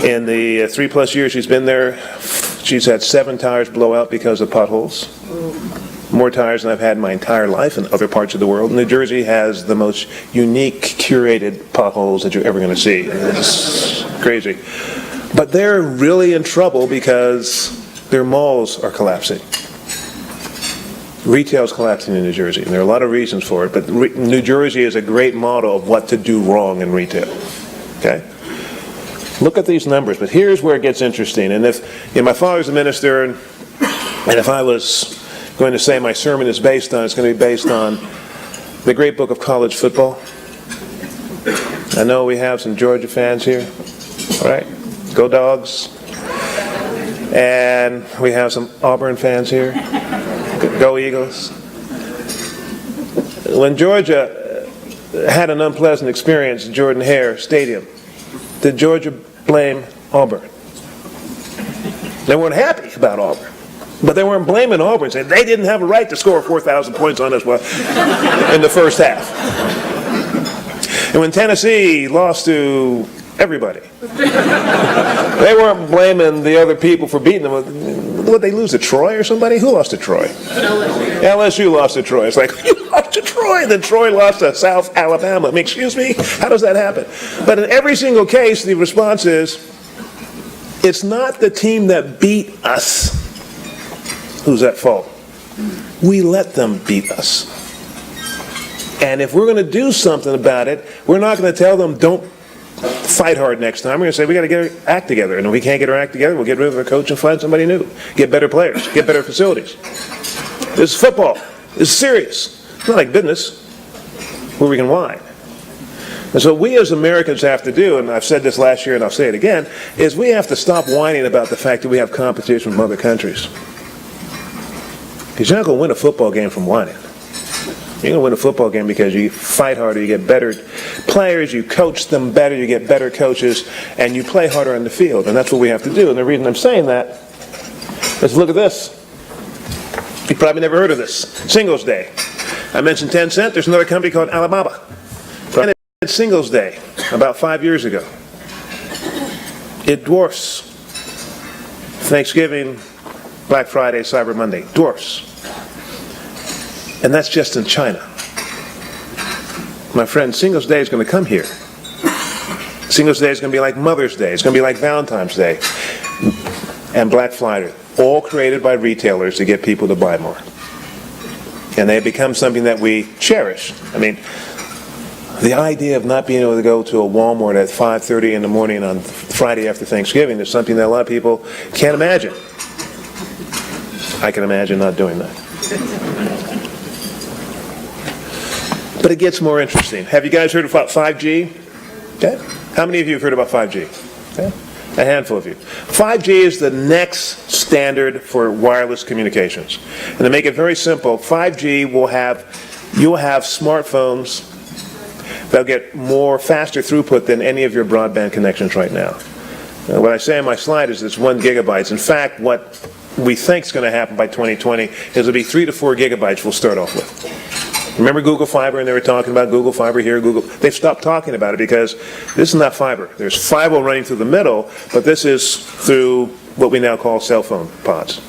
In the 3+ years she's been there, she's had 7 tires blow out because of potholes. More tires than I've had in my entire life in other parts of the world. New Jersey has the most unique, curated potholes that you're ever going to see. It's crazy. But they're really in trouble because their malls are collapsing. Retail's collapsing in New Jersey, and there are a lot of reasons for it, but New Jersey is a great model of what to do wrong in retail. Okay? Look at these numbers, but here's where it gets interesting. And if my father's a minister, and if I was going to say my sermon is based on, it's going to be based on the great book of college football. I know we have some Georgia fans here. All right? Go Dogs. And we have some Auburn fans here. Go Eagles. When Georgia had an unpleasant experience at Jordan-Hare Stadium, did Georgia blame Auburn? They weren't happy about Auburn. But they weren't blaming Auburn, saying they didn't have a right to score 4,000 points on us in the first half. And when Tennessee lost to everybody, they weren't blaming the other people for beating them. Would they lose to Troy or somebody? Who lost to Troy? LSU lost to Troy. It's like, you lost to Troy, and then Troy lost to South Alabama. I mean, excuse me? How does that happen? But in every single case, the response is, it's not the team that beat us who's at fault. We let them beat us. And if we're going to do something about it, we're not going to tell them, don't fight hard next time. We're going to say, we got to get our act together. And if we can't get our act together, we'll get rid of our coach and find somebody new. Get better players. Get better facilities. This is football. This is serious. It's not like business where we can whine. And so we as Americans have to do, and I've said this last year and I'll say it again, is we have to stop whining about the fact that we have competition from other countries. Because you're not going to win a football game from whining. You're going to win a football game because you fight harder, you get better players, you coach them better, you get better coaches, and you play harder on the field. And that's what we have to do. And the reason I'm saying that is look at this. You've probably never heard of this. Singles Day. I mentioned 10 Cent. There's another company called Alibaba. And it's Singles Day about 5 years ago. It dwarfs Thanksgiving, Black Friday, Cyber Monday. Dwarfs. And that's just in China. My friend, Singles Day is going to come here. Singles Day is going to be like Mother's Day. It's going to be like Valentine's Day. And Black Friday. All created by retailers to get people to buy more. And they have become something that we cherish. I mean, the idea of not being able to go to a Walmart at 5:30 in the morning on Friday after Thanksgiving is something that a lot of people can't imagine. I can imagine not doing that. But it gets more interesting. Have you guys heard about 5G? Okay. How many of you have heard about 5G? Okay. A handful of you. 5G is the next standard for wireless communications. And to make it very simple, 5G you'll have smartphones that'll get faster throughput than any of your broadband connections right now. What I say on my slide is it's 1 gigabyte. In fact, what we think is going to happen by 2020 is it'll be 3 to 4 gigabytes we'll start off with. Remember Google Fiber, and they were talking about Google Fiber here, Google. They've stopped talking about it because this is not fiber. There's fiber running through the middle, but this is through what we now call cell phone pods.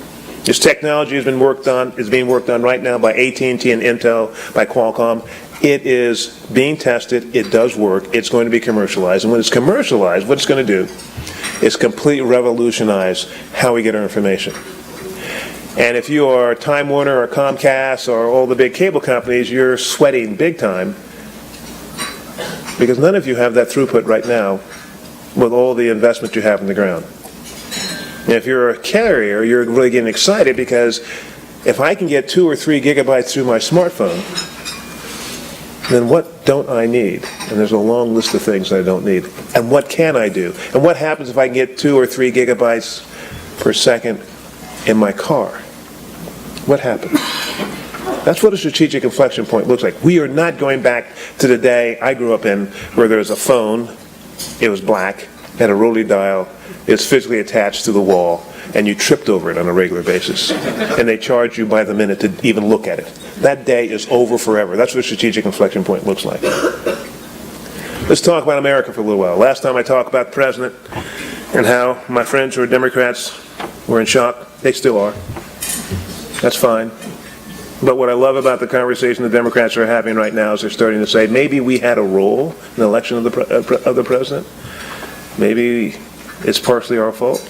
This technology is being worked on right now by AT&T and Intel, by Qualcomm. It is being tested. It does work. It's going to be commercialized. And when it's commercialized, what it's going to do is completely revolutionize how we get our information. And if you are Time Warner or Comcast or all the big cable companies, you're sweating big time because none of you have that throughput right now with all the investment you have in the ground. And if you're a carrier, you're really getting excited because if I can get 2 or 3 gigabytes through my smartphone, then what don't I need? And there's a long list of things I don't need. And what can I do? And what happens if I can get 2 or 3 gigabytes per second in my car? What happens? That's what a strategic inflection point looks like. We are not going back to the day I grew up in where there was a phone, it was black, had a rotary dial, it was physically attached to the wall, and you tripped over it on a regular basis. And they charged you by the minute to even look at it. That day is over forever. That's what a strategic inflection point looks like. Let's talk about America for a little while. Last time I talked about the president and how my friends who are Democrats were in shock. They still are. That's fine. But what I love about the conversation the Democrats are having right now is they're starting to say, maybe we had a role in the election of the president. Maybe it's partially our fault.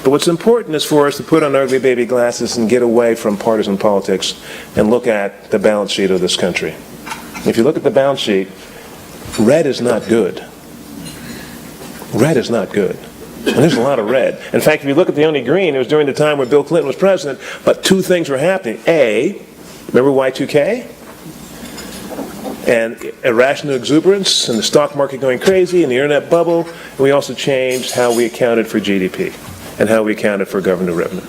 But what's important is for us to put on ugly baby glasses and get away from partisan politics and look at the balance sheet of this country. If you look at the balance sheet, red is not good. Red is not good. And there's a lot of red. In fact, if you look at the only green, it was during the time when Bill Clinton was president, but 2 things were happening. A, remember Y2K? And irrational exuberance, and the stock market going crazy, and the internet bubble. And we also changed how we accounted for GDP and how we accounted for government revenue.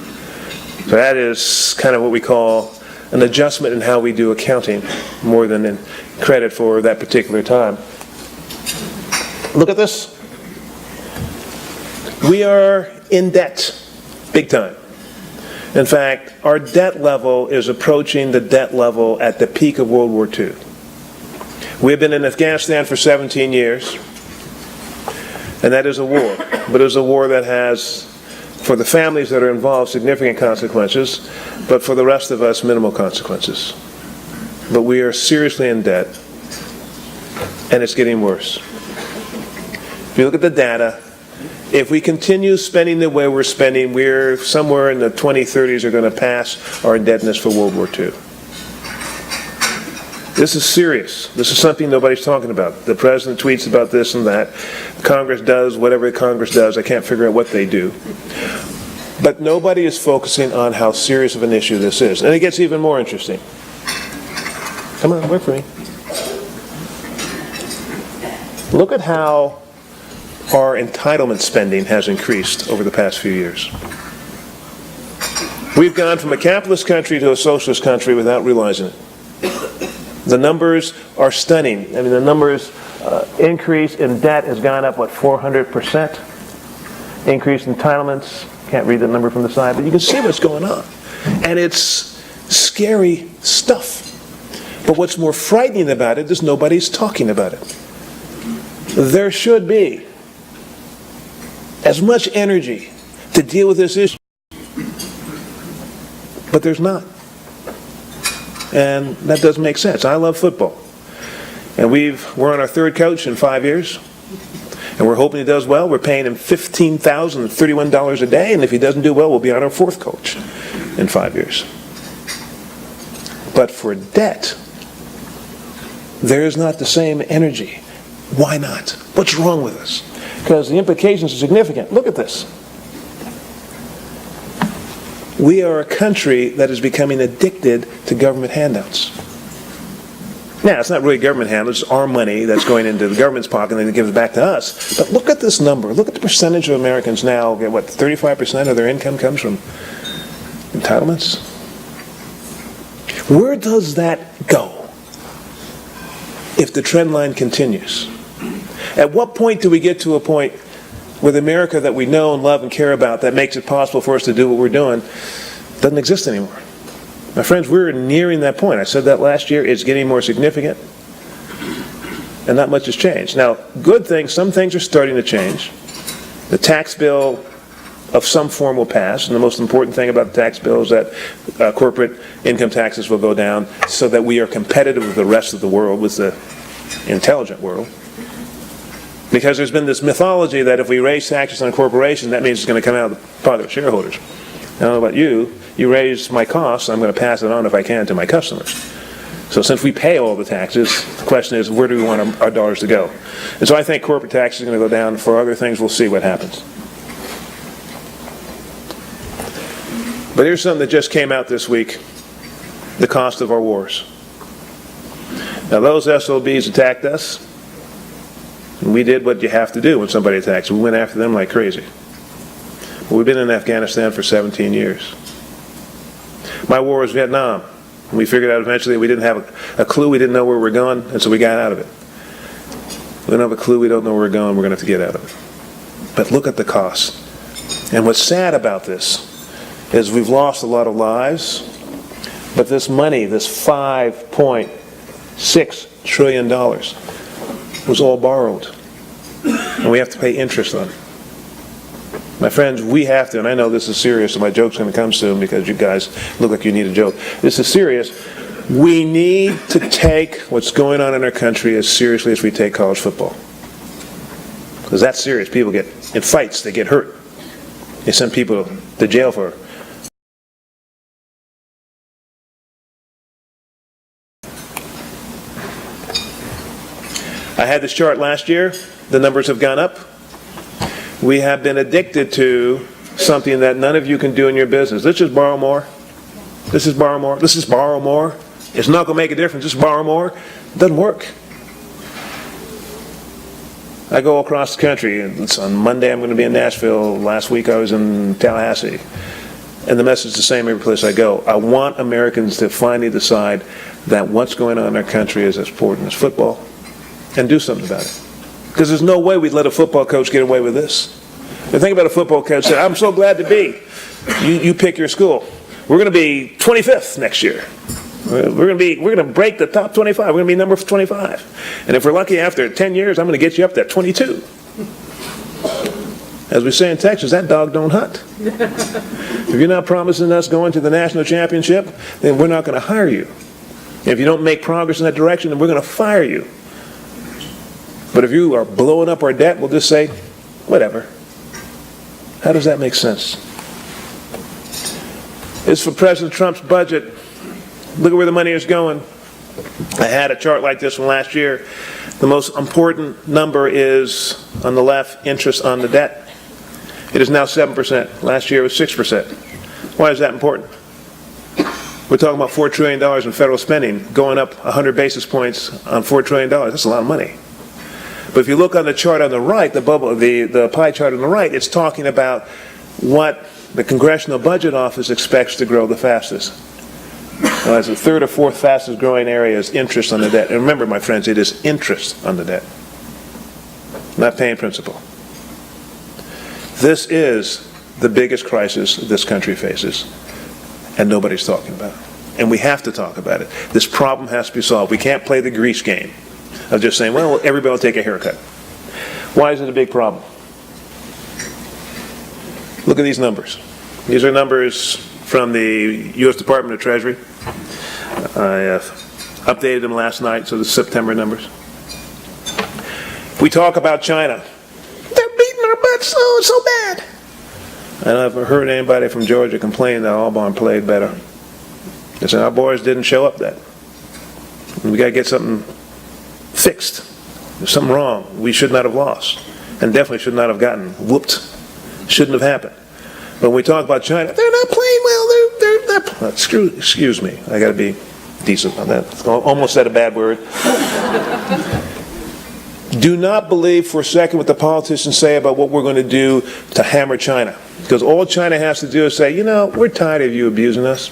So that is kind of what we call an adjustment in how we do accounting, more than in credit for that particular time. Look at this. We are in debt, big time. In fact, our debt level is approaching the debt level at the peak of World War II. We've been in Afghanistan for 17 years, and that is a war. But it is a war that has, for the families that are involved, significant consequences, but for the rest of us, minimal consequences. But we are seriously in debt, and it's getting worse. If you look at the data, if we continue spending the way we're spending, we're somewhere in the 2030s are going to pass our indebtedness for World War II. This is serious. This is something nobody's talking about. The president tweets about this and that. Congress does whatever Congress does. I can't figure out what they do. But nobody is focusing on how serious of an issue this is. And it gets even more interesting. Come on, work for me. Look at how our entitlement spending has increased over the past few years. We've gone from a capitalist country to a socialist country without realizing it. The numbers are stunning. I mean, the numbers, increase in debt has gone up, 400%? Increase in entitlements, can't read the number from the side, but you can see what's going on. And it's scary stuff. But what's more frightening about it is nobody's talking about it. There should be as much energy to deal with this issue, but there's not. And that doesn't make sense. I love football. And we're on our 3rd coach in 5 years. And we're hoping he does well. We're paying him $15,031 a day. And if he doesn't do well, we'll be on our 4th coach in 5 years. But for debt, there is not the same energy. Why not? What's wrong with us? Because the implications are significant. Look at this. We are a country that is becoming addicted to government handouts. Now, it's not really government handouts, it's our money that's going into the government's pocket and then it gives it back to us. But look at this number. Look at the percentage of Americans now, 35% of their income comes from entitlements? Where does that go if the trend line continues? At what point do we get to a point with America that we know and love and care about that makes it possible for us to do what we're doing doesn't exist anymore? My friends, we're nearing that point. I said that last year. It's getting more significant, and not much has changed. Now, good things, some things are starting to change. The tax bill of some form will pass, and the most important thing about the tax bill is that corporate income taxes will go down so that we are competitive with the rest of the world, with the intelligent world. Because there's been this mythology that if we raise taxes on corporations, that means it's going to come out of the pocket of shareholders. I don't know about you. You raise my costs, I'm going to pass it on if I can to my customers. So since we pay all the taxes, the question is, where do we want our dollars to go? And so I think corporate tax is going to go down. For other things, we'll see what happens. But here's something that just came out this week: the cost of our wars. Now, those SOBs attacked us, and we did what you have to do when somebody attacks. We went after them like crazy. But we've been in Afghanistan for 17 years. My war was Vietnam. And we figured out eventually we didn't have a clue. We didn't know where we were going, and so we got out of it. We don't have a clue. We don't know where we're going. We're going to have to get out of it. But look at the cost. And what's sad about this is we've lost a lot of lives, but this money, this $5.6 trillion, was all borrowed. And we have to pay interest on it. My friends, we have to, and I know this is serious, and my joke's going to come soon because you guys look like you need a joke. This is serious. We need to take what's going on in our country as seriously as we take college football. Because that's serious. People get in fights, they get hurt. They send people to jail for it. I had this chart last year. The numbers have gone up. We have been addicted to something that none of you can do in your business. Let's just borrow more. Let's just borrow more. Let's just borrow more. It's not going to make a difference. Just borrow more. It doesn't work. I go across the country. It's on Monday I'm going to be in Nashville. Last week I was in Tallahassee. And the message is the same every place I go. I want Americans to finally decide that what's going on in our country is as important as football, and do something about it. Because there's no way we'd let a football coach get away with this. The thing about a football coach said, I'm so glad to be. You pick your school. We're going to be 25th next year. We're going to break the top 25. We're going to be number 25. And if we're lucky, after 10 years, I'm going to get you up there 22. As we say in Texas, that dog don't hunt. If you're not promising us going to the national championship, then we're not going to hire you. If you don't make progress in that direction, then we're going to fire you. But if you are blowing up our debt, we'll just say, whatever. How does that make sense? It's for President Trump's budget. Look at where the money is going. I had a chart like this from last year. The most important number is, on the left, interest on the debt. It is now 7%. Last year it was 6%. Why is that important? We're talking about $4 trillion in federal spending, going up 100 basis points on $4 trillion. That's a lot of money. But if you look on the chart on the right, the pie chart on the right, it's talking about what the Congressional Budget Office expects to grow the fastest. Well, as the third or fourth fastest growing area is interest on the debt. And remember, my friends, it is interest on the debt, not paying principal. This is the biggest crisis this country faces, and nobody's talking about it. And we have to talk about it. This problem has to be solved. We can't play the grease game of just saying, well, everybody will take a haircut. Why is it a big problem? Look at these numbers. These are numbers from the U.S. Department of Treasury. I updated them last night, so the September numbers. We talk about China. They're beating our butts so bad. I never heard anybody from Georgia complain that Auburn played better. They said our boys didn't show up that. We got to get something fixed. There's something wrong. We should not have lost, and definitely should not have gotten whooped. Shouldn't have happened. But when we talk about China, they're not playing well. They're not. Excuse me. I got to be decent on that. Almost said a bad word. Do not believe for a second what the politicians say about what we're going to do to hammer China, because all China has to do is say, we're tired of you abusing us.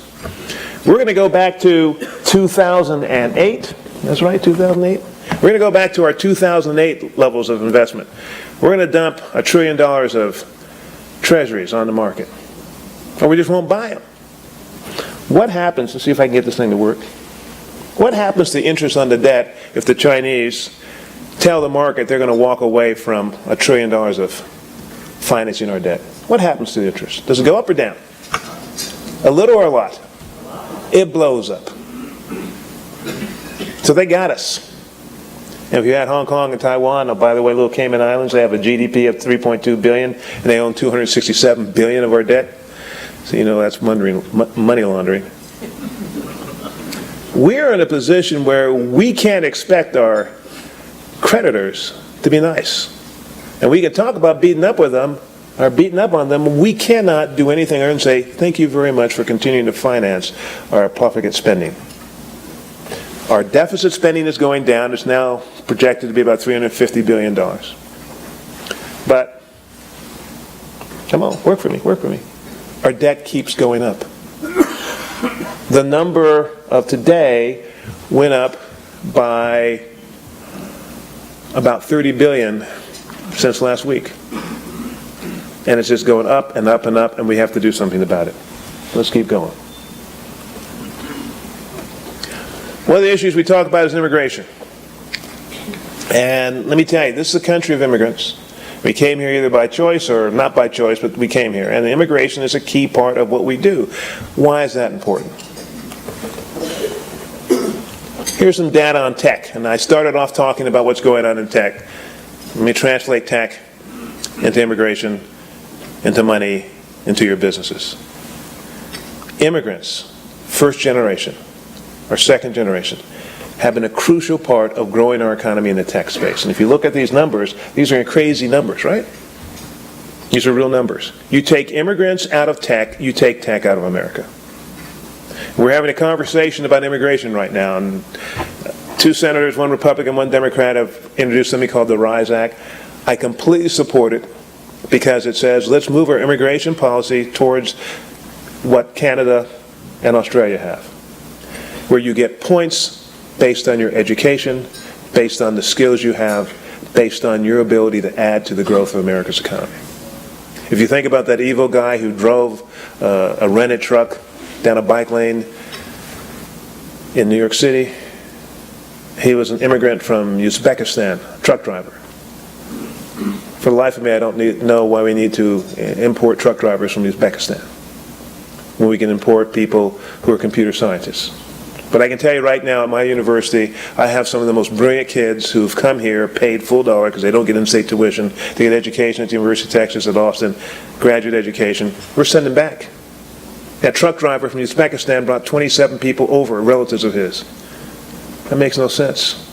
We're going to go back to 2008. That's right, 2008. We're going to go back to our 2008 levels of investment. We're going to dump $1 trillion of treasuries on the market, or we just won't buy them. What happens, let's see if I can get this thing to work. What happens to interest on the debt if the Chinese tell the market they're going to walk away from $1 trillion of financing our debt? What happens to the interest? Does it go up or down? A little or a lot? It blows up. So they got us. And if you add Hong Kong and Taiwan, oh, by the way, little Cayman Islands, they have a GDP of $3.2 billion, and they own $267 billion of our debt. So you know that's money laundering. We're in a position where we can't expect our creditors to be nice. And we can talk about beating up with them, or beating up on them. We cannot do anything other than say, thank you very much for continuing to finance our profligate spending. Our deficit spending is going down. It's now projected to be about $350 billion. But, come on, work for me, work for me. Our debt keeps going up. The number of today went up by about 30 billion since last week. And it's just going up and up and up, and we have to do something about it. Let's keep going. One of the issues we talk about is immigration. And let me tell you, this is a country of immigrants. We came here either by choice or not by choice, but we came here. And immigration is a key part of what we do. Why is that important? Here's some data on tech. And I started off talking about what's going on in tech. Let me translate tech into immigration, into money, into your businesses. Immigrants, first generation, or second generation, have been a crucial part of growing our economy in the tech space. And if you look at these numbers, these are crazy numbers, right? These are real numbers. You take immigrants out of tech, you take tech out of America. We're having a conversation about immigration right now, and two senators, one Republican, one Democrat, have introduced something called the RISE Act. I completely support it because it says let's move our immigration policy towards what Canada and Australia have, where you get points based on your education, based on the skills you have, based on your ability to add to the growth of America's economy. If you think about that evil guy who drove a rented truck down a bike lane in New York City, he was an immigrant from Uzbekistan, truck driver. For the life of me, I don't know why we need to import truck drivers from Uzbekistan when we can import people who are computer scientists. But I can tell you right now at my university, I have some of the most brilliant kids who've come here, paid full dollar because they don't get in-state tuition. They get education at the University of Texas at Austin, graduate education. We're sending back. That truck driver from Uzbekistan brought 27 people over, relatives of his. That makes no sense.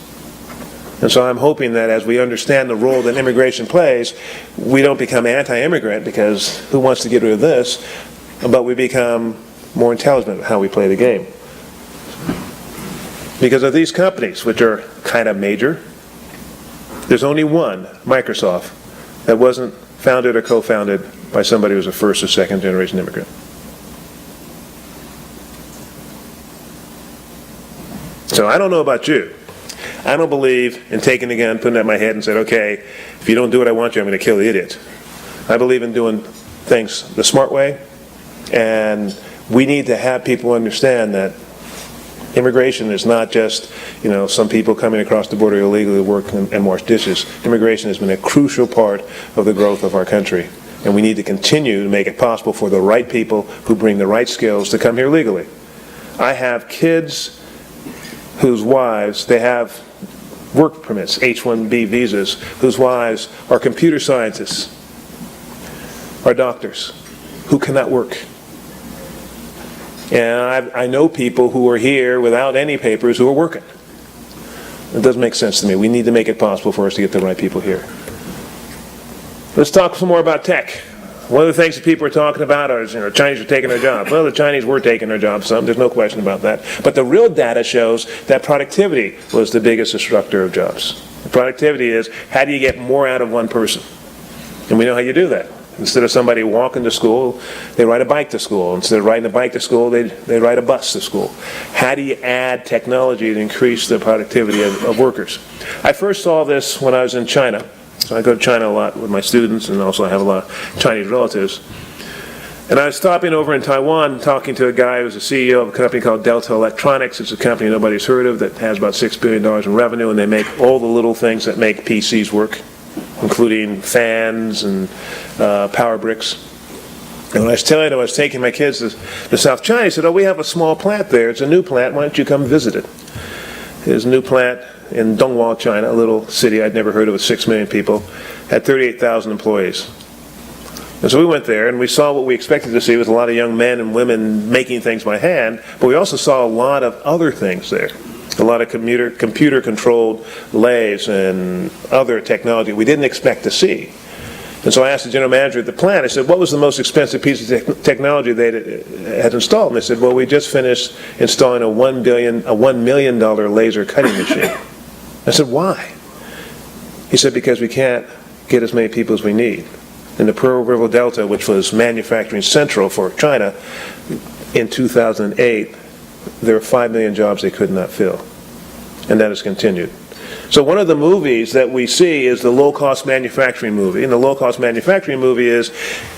And so I'm hoping that as we understand the role that immigration plays, we don't become anti-immigrant because who wants to get rid of this, but we become more intelligent about how we play the game. Because of these companies, which are kind of major, there's only one, Microsoft, that wasn't founded or co-founded by somebody who was a first or second generation immigrant. So I don't know about you. I don't believe in taking a gun, putting it at my head and saying, okay, if you don't do what I want you, I'm going to kill the idiot. I believe in doing things the smart way, and we need to have people understand that immigration is not just, some people coming across the border illegally to work and wash dishes. Immigration has been a crucial part of the growth of our country, and we need to continue to make it possible for the right people who bring the right skills to come here legally. I have kids whose wives, they have work permits, H-1B visas, whose wives are computer scientists, are doctors, who cannot work. And I know people who are here without any papers who are working. It doesn't make sense to me. We need to make it possible for us to get the right people here. Let's talk some more about tech. One of the things that people are talking about is, Chinese are taking our jobs. Well, the Chinese were taking our jobs some. There's no question about that. But the real data shows that productivity was the biggest destructor of jobs. The productivity is, how do you get more out of one person? And we know how you do that. Instead of somebody walking to school, they ride a bike to school. Instead of riding a bike to school, they ride a bus to school. How do you add technology to increase the productivity of workers? I first saw this when I was in China. So I go to China a lot with my students, and also I have a lot of Chinese relatives. And I was stopping over in Taiwan talking to a guy who's the CEO of a company called Delta Electronics. It's a company nobody's heard of that has about $6 billion in revenue, and they make all the little things that make PCs work, including fans and power bricks. And when I was telling him I was taking my kids to South China, he said, "Oh, we have a small plant there. It's a new plant. Why don't you come visit it?" There's a new plant in Dongguan, China, a little city I'd never heard of with 6 million people, had 38,000 employees. And so we went there, and we saw what we expected to see was a lot of young men and women making things by hand, but we also saw a lot of other things there. A lot of computer-controlled lathes and other technology we didn't expect to see. And so I asked the general manager at the plant, I said, what was the most expensive piece of technology they had installed? And they said, well, we just finished installing a $1 million laser cutting machine. I said, why? He said, because we can't get as many people as we need. In the Pearl River Delta, which was manufacturing central for China, in 2008, there were 5 million jobs they could not fill. And that has continued. So one of the movies that we see is the low-cost manufacturing movie. And the low-cost manufacturing movie is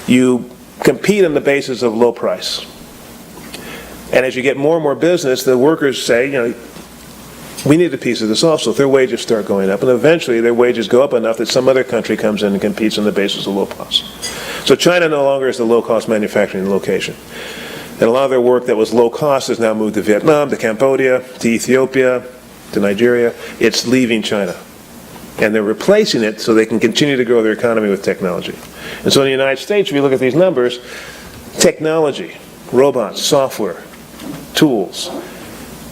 you compete on the basis of low price. And as you get more and more business, the workers say, you know, we need a piece of this also. Their wages start going up, and eventually their wages go up enough that some other country comes in and competes on the basis of low cost. So China no longer is the low-cost manufacturing location. And a lot of their work that was low cost has now moved to Vietnam, to Cambodia, to Ethiopia, to Nigeria. It's leaving China. And they're replacing it so they can continue to grow their economy with technology. And so in the United States, if you look at these numbers, technology, robots, software, tools,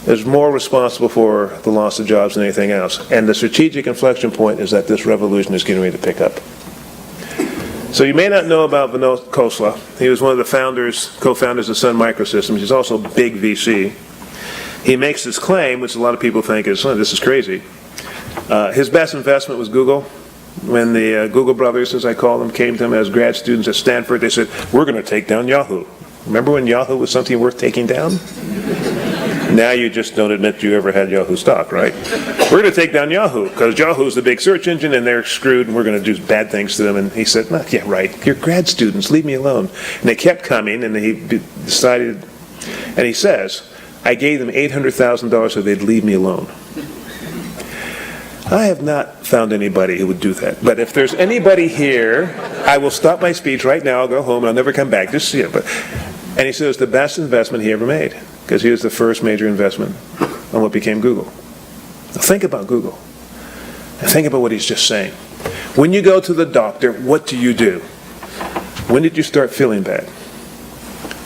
is more responsible for the loss of jobs than anything else. And the strategic inflection point is that this revolution is getting ready to pick up. So you may not know about Vinod Khosla. He was one of the co-founders of Sun Microsystems. He's also a big VC. He makes this claim, which a lot of people think is, oh, this is crazy. His best investment was Google. When the Google brothers, as I call them, came to him as grad students at Stanford, they said, we're going to take down Yahoo. Remember when Yahoo was something worth taking down? Now you just don't admit you ever had Yahoo stock, right? We're going to take down Yahoo because Yahoo's the big search engine and they're screwed and we're going to do bad things to them. And he said, no, yeah, right. You're grad students. Leave me alone. And they kept coming and he decided, and he says, I gave them $800,000 so they'd leave me alone. I have not found anybody who would do that. But if there's anybody here, I will stop my speech right now. I'll go home and I'll never come back. Just see it. And he said it was the best investment he ever made because he was the first major investment on what became Google. Now think about Google. And think about what he's just saying. When you go to the doctor, what do you do? When did you start feeling bad?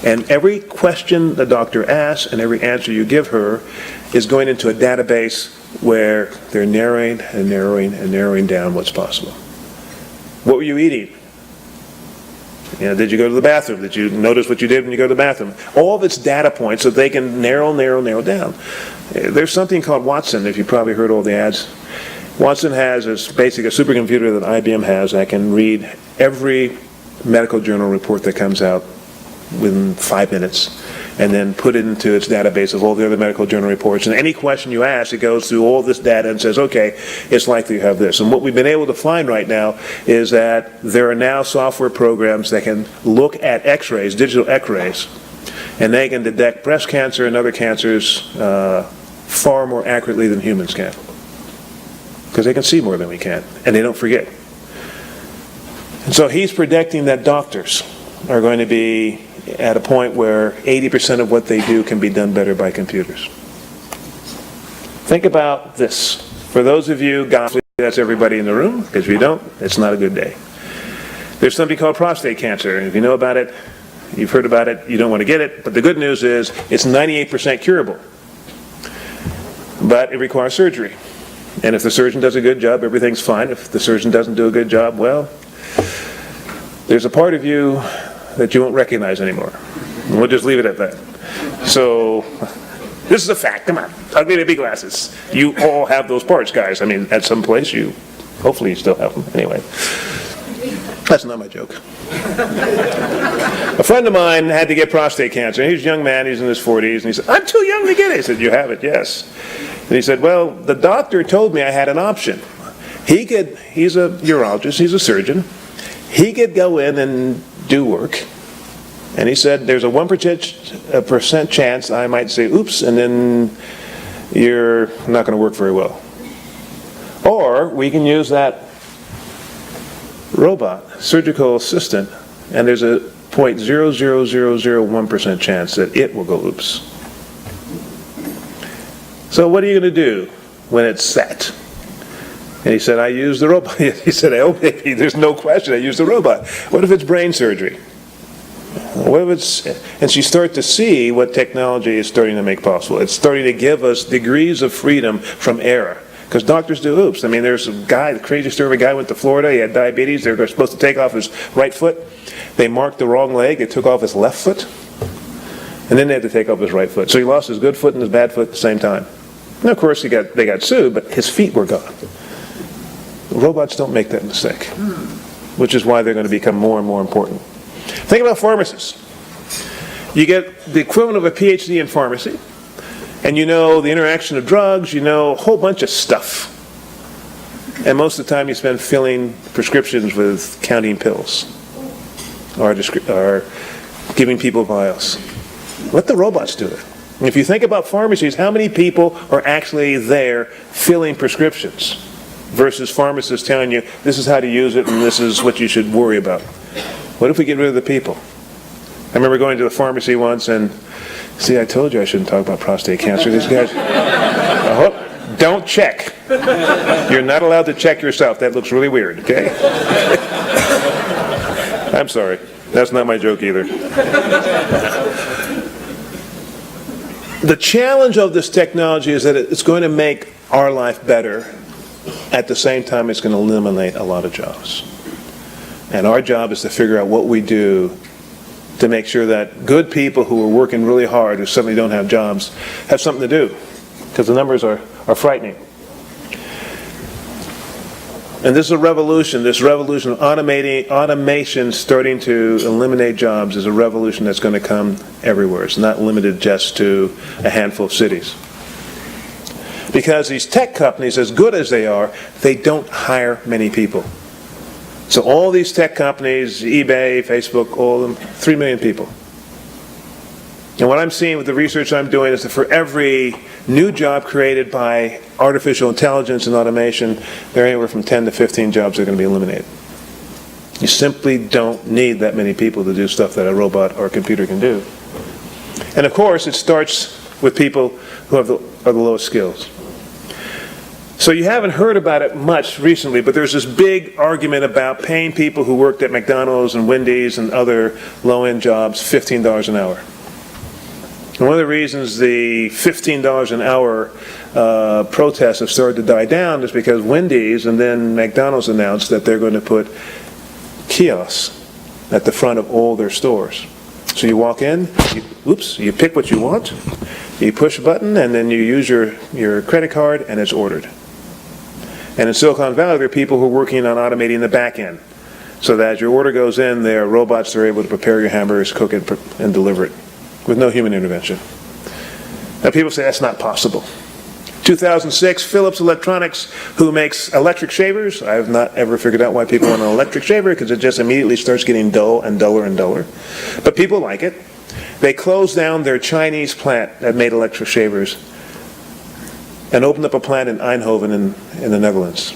And every question the doctor asks and every answer you give her is going into a database where they're narrowing and narrowing and narrowing down what's possible. What were you eating? You know, did you go to the bathroom? Did you notice what you did when you go to the bathroom? All of it's data points so they can narrow down. There's something called Watson, if you've probably heard all the ads. Watson has a supercomputer that IBM has that can read every medical journal report that comes out within 5 minutes and then put it into its database of all the other medical journal reports. And any question you ask, it goes through all this data and says, okay, it's likely you have this. And what we've been able to find right now is that there are now software programs that can look at x-rays, digital x-rays, and they can detect breast cancer and other cancers far more accurately than humans can. Because they can see more than we can, and they don't forget. And so he's predicting that doctors are going to be at a point where 80% of what they do can be done better by computers. Think about this. For those of you, that's everybody in the room, because if you don't, it's not a good day. There's something called prostate cancer, and if you know about it, you've heard about it, you don't want to get it, but the good news is it's 98% curable. But it requires surgery. And if the surgeon does a good job, everything's fine. If the surgeon doesn't do a good job, well, there's a part of you that you won't recognize anymore. And we'll just leave it at that. So, this is a fact. Come on. Ugly baby glasses. You all have those parts, guys. I mean, at some place hopefully you still have them. Anyway, that's not my joke. A friend of mine had to get prostate cancer. He was a young man, he's in his 40s, and he said, I'm too young to get it. I said, you have it, yes. And he said, well, the doctor told me I had an option. He's a urologist, he's a surgeon. He could go in and do work, And he said there's a 1% chance I might say oops, and then you're not going to work very well. Or we can use that robot, surgical assistant, and there's a 0.00001% chance that it will go oops. So what are you going to do when it's set? And he said, I use the robot. He said, oh, baby, there's no question, I use the robot. What if it's brain surgery? What if it's... And so you start to see what technology is starting to make possible. It's starting to give us degrees of freedom from error. Because doctors do oops. I mean, there's a guy, the crazy story of a guy went to Florida, he had diabetes, they were supposed to take off his right foot. They marked the wrong leg, they took off his left foot, and then they had to take off his right foot. So he lost his good foot and his bad foot at the same time. And of course, they got sued, but his feet were gone. Robots don't make that mistake, which is why they're going to become more and more important. Think about pharmacists. You get the equivalent of a PhD in pharmacy, and you know the interaction of drugs, you know a whole bunch of stuff. And most of the time you spend filling prescriptions with counting pills or giving people vials. Let the robots do it. And if you think about pharmacies, how many people are actually there filling prescriptions versus pharmacists telling you this is how to use it and this is what you should worry about? What if we get rid of the people? I remember going to the pharmacy once and, see, I told you I shouldn't talk about prostate cancer. These guys, don't check. You're not allowed to check yourself. That looks really weird, okay? I'm sorry. That's not my joke either. The challenge of this technology is that it's going to make our life better. At the same time, it's going to eliminate a lot of jobs. And our job is to figure out what we do to make sure that good people who are working really hard, who suddenly don't have jobs, have something to do. Because the numbers are frightening. And this is a revolution. This revolution of automation starting to eliminate jobs is a revolution that's going to come everywhere. It's not limited just to a handful of cities. Because these tech companies, as good as they are, they don't hire many people. So all these tech companies, eBay, Facebook, all of them, 3 million people. And what I'm seeing with the research I'm doing is that for every new job created by artificial intelligence and automation, there are anywhere from 10 to 15 jobs that are going to be eliminated. You simply don't need that many people to do stuff that a robot or a computer can do. And of course, it starts with people who have the lowest skills. So you haven't heard about it much recently, but there's this big argument about paying people who worked at McDonald's and Wendy's and other low-end jobs $15 an hour. And one of the reasons the $15 an hour protests have started to die down is because Wendy's and then McDonald's announced that they're going to put kiosks at the front of all their stores. So you walk in, you pick what you want, you push a button, and then you use your credit card, and it's ordered. And in Silicon Valley, there are people who are working on automating the back end, so that as your order goes in, there are robots that are able to prepare your hamburgers, cook it, and deliver it with no human intervention. Now people say that's not possible. 2006, Philips Electronics, who makes electric shavers. I have not ever figured out why people want an electric shaver, because it just immediately starts getting dull and duller and duller. But people like it. They closed down their Chinese plant that made electric shavers and opened up a plant in Eindhoven in the Netherlands.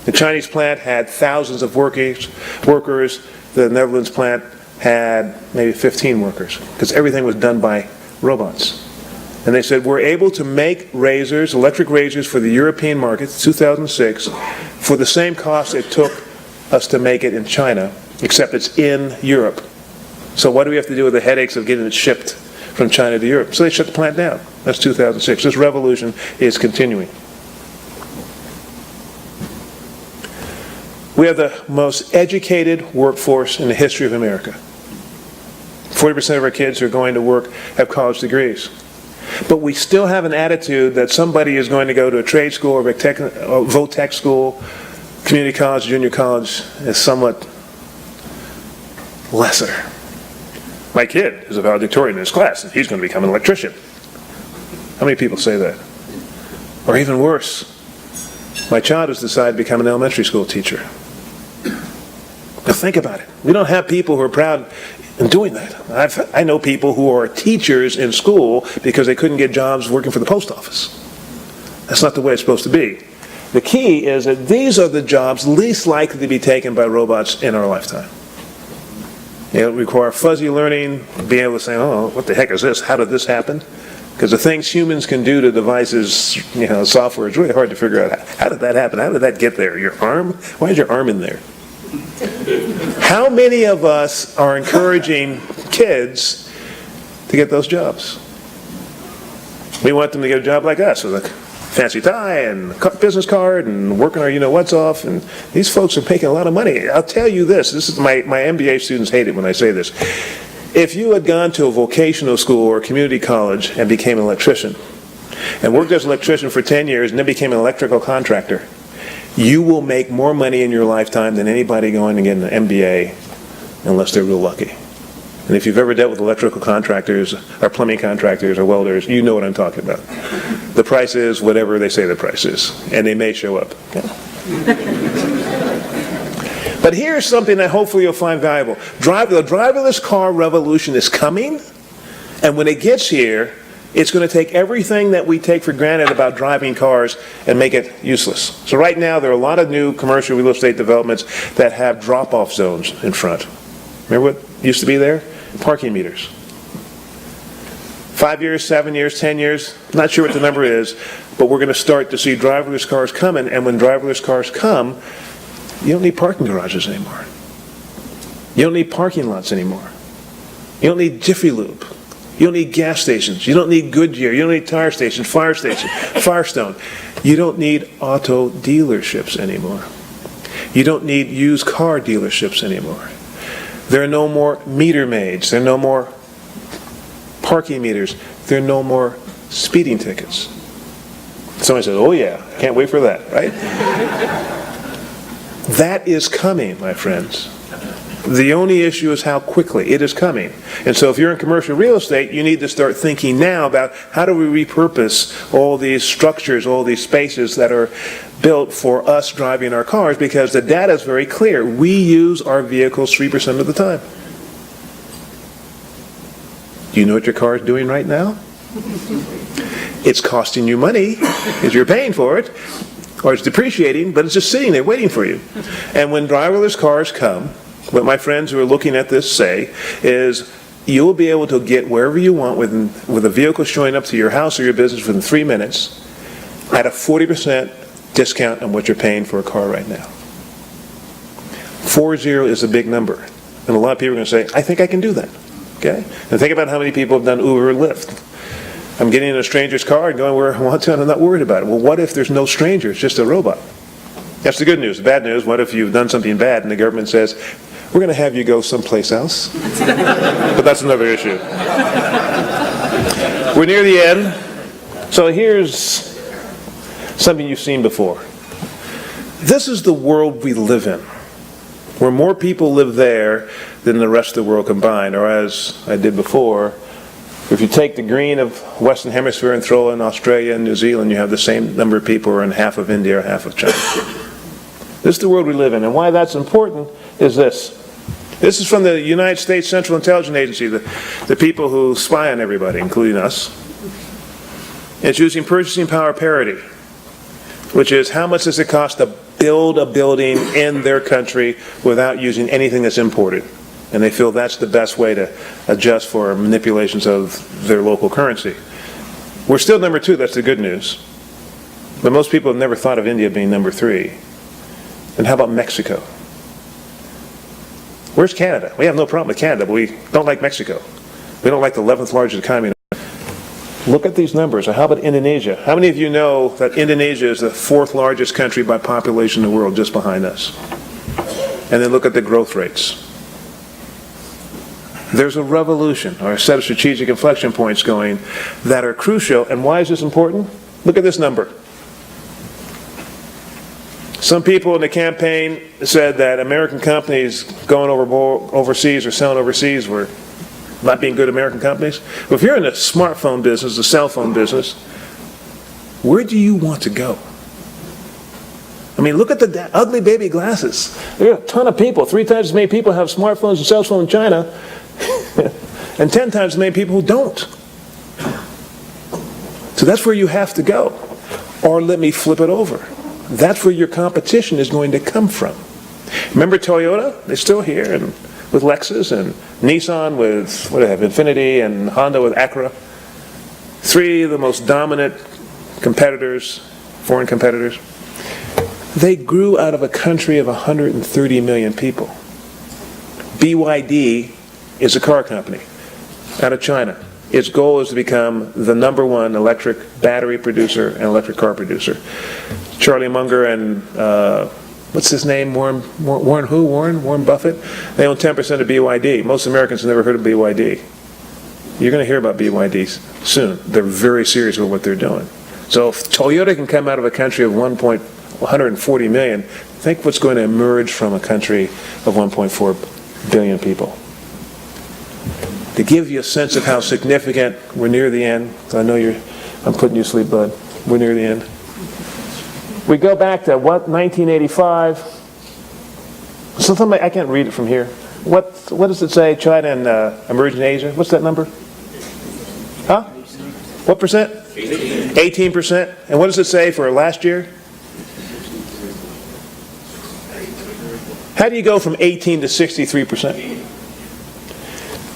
The Chinese plant had thousands of workers. The Netherlands plant had maybe 15 workers, because everything was done by robots. And they said, we're able to make razors, electric razors for the European market, 2006, for the same cost it took us to make it in China, except it's in Europe. So what do we have to do with the headaches of getting it shipped from China to Europe? So they shut the plant down. That's 2006. This revolution is continuing. We have the most educated workforce in the history of America. 40% of our kids who are going to work have college degrees. But we still have an attitude that somebody is going to go to a trade school or vo-tech school, community college, junior college, is somewhat lesser. My kid is a valedictorian in his class, and he's going to become an electrician. How many people say that? Or even worse, my child has decided to become an elementary school teacher. Now think about it. We don't have people who are proud in doing that. I know people who are teachers in school because they couldn't get jobs working for the post office. That's not the way it's supposed to be. The key is that these are the jobs least likely to be taken by robots in our lifetime. It require fuzzy learning, being able to say, oh, what the heck is this? How did this happen? Because the things humans can do to devices, software, is really hard to figure out. How did that happen? How did that get there? Your arm? Why is your arm in there? How many of us are encouraging kids to get those jobs? We want them to get a job like us, with a fancy tie and business card and working our you-know-what's off, and these folks are making a lot of money. I'll tell you this is my M.B.A. students hate it when I say this. If you had gone to a vocational school or a community college and became an electrician, and worked as an electrician for 10 years and then became an electrical contractor, you will make more money in your lifetime than anybody going to get an M.B.A. unless they're real lucky. And if you've ever dealt with electrical contractors or plumbing contractors or welders, you know what I'm talking about. The price is whatever they say the price is, and they may show up. Okay? But here's something that hopefully you'll find valuable. The driverless car revolution is coming, and when it gets here, it's going to take everything that we take for granted about driving cars and make it useless. So right now, there are a lot of new commercial real estate developments that have drop-off zones in front. Remember what used to be there? Parking meters. 5 years, 7 years, 10 years, not sure what the number is, but we're going to start to see driverless cars coming, and when driverless cars come, you don't need parking garages anymore. You don't need parking lots anymore. You don't need Jiffy Lube. You don't need gas stations. You don't need Goodyear. You don't need tire stations, Firestone. You don't need auto dealerships anymore. You don't need used car dealerships anymore. There are no more meter maids. There are no more parking meters. There are no more speeding tickets. Somebody says, oh yeah, can't wait for that, right? That is coming, my friends. The only issue is how quickly. It is coming. And so if you're in commercial real estate, you need to start thinking now about how do we repurpose all these structures, all these spaces that are built for us driving our cars, because the data is very clear. We use our vehicles 3% of the time. Do you know what your car is doing right now? It's costing you money because you're paying for it, or it's depreciating, but it's just sitting there waiting for you. And when driverless cars come, what my friends who are looking at this say is you'll be able to get wherever you want with a vehicle showing up to your house or your business within 3 minutes at a 40% discount on what you're paying for a car right now. 40 is a big number. And a lot of people are going to say, I think I can do that. Okay? And think about how many people have done Uber or Lyft. I'm getting in a stranger's car and going where I want to, and I'm not worried about it. Well, what if there's no stranger? It's just a robot. That's the good news. The bad news, what if you've done something bad and the government says, we're going to have you go someplace else? But that's another issue. We're near the end. So here's something you've seen before. This is the world we live in, where more people live there than the rest of the world combined. Or as I did before, if you take the green of Western Hemisphere and throw in Australia and New Zealand, you have the same number of people who are in half of India or half of China. This is the world we live in. And why that's important is this. This is from the United States Central Intelligence Agency, the people who spy on everybody, including us. It's using purchasing power parity, which is how much does it cost to build a building in their country without using anything that's imported. And they feel that's the best way to adjust for manipulations of their local currency. We're still number 2, that's the good news. But most people have never thought of India being number 3. And how about Mexico? Where's Canada? We have no problem with Canada, but we don't like Mexico. We don't like the 11th largest economy. Look at these numbers. How about Indonesia? How many of you know that Indonesia is the 4th largest country by population in the world, just behind us? And then look at the growth rates. There's a revolution, or a set of strategic inflection points going that are crucial. And why is this important? Look at this number. Some people in the campaign said that American companies going overseas or selling overseas were not being good American companies. Well, if you're in the smartphone business, the cell phone business, where do you want to go? I mean, look at the ugly baby glasses. There are a ton of people. 3 times as many people have smartphones and cell phones in China, and 10 times as many people who don't. So that's where you have to go. Or let me flip it over. That's where your competition is going to come from. Remember Toyota? They're still here, and with Lexus, and Nissan with, what do they have, Infiniti, and Honda with Acura. 3 of the most dominant competitors, foreign competitors. They grew out of a country of 130 million people. BYD is a car company out of China. Its goal is to become the #1 electric battery producer and electric car producer. Charlie Munger and, what's his name, Warren Buffett? They own 10% of BYD. Most Americans have never heard of BYD. You're going to hear about BYD soon. They're very serious with what they're doing. So if Toyota can come out of a country of 140 million, think what's going to emerge from a country of 1.4 billion people. To give you a sense of how significant, we're near the end. I know I'm putting you to sleep, bud. We're near the end. We go back to 1985. I can't read it from here. What does it say? China and emerging Asia. What's that number? Huh? What percent? 18%. And what does it say for last year? How do you go from 18 to 63%?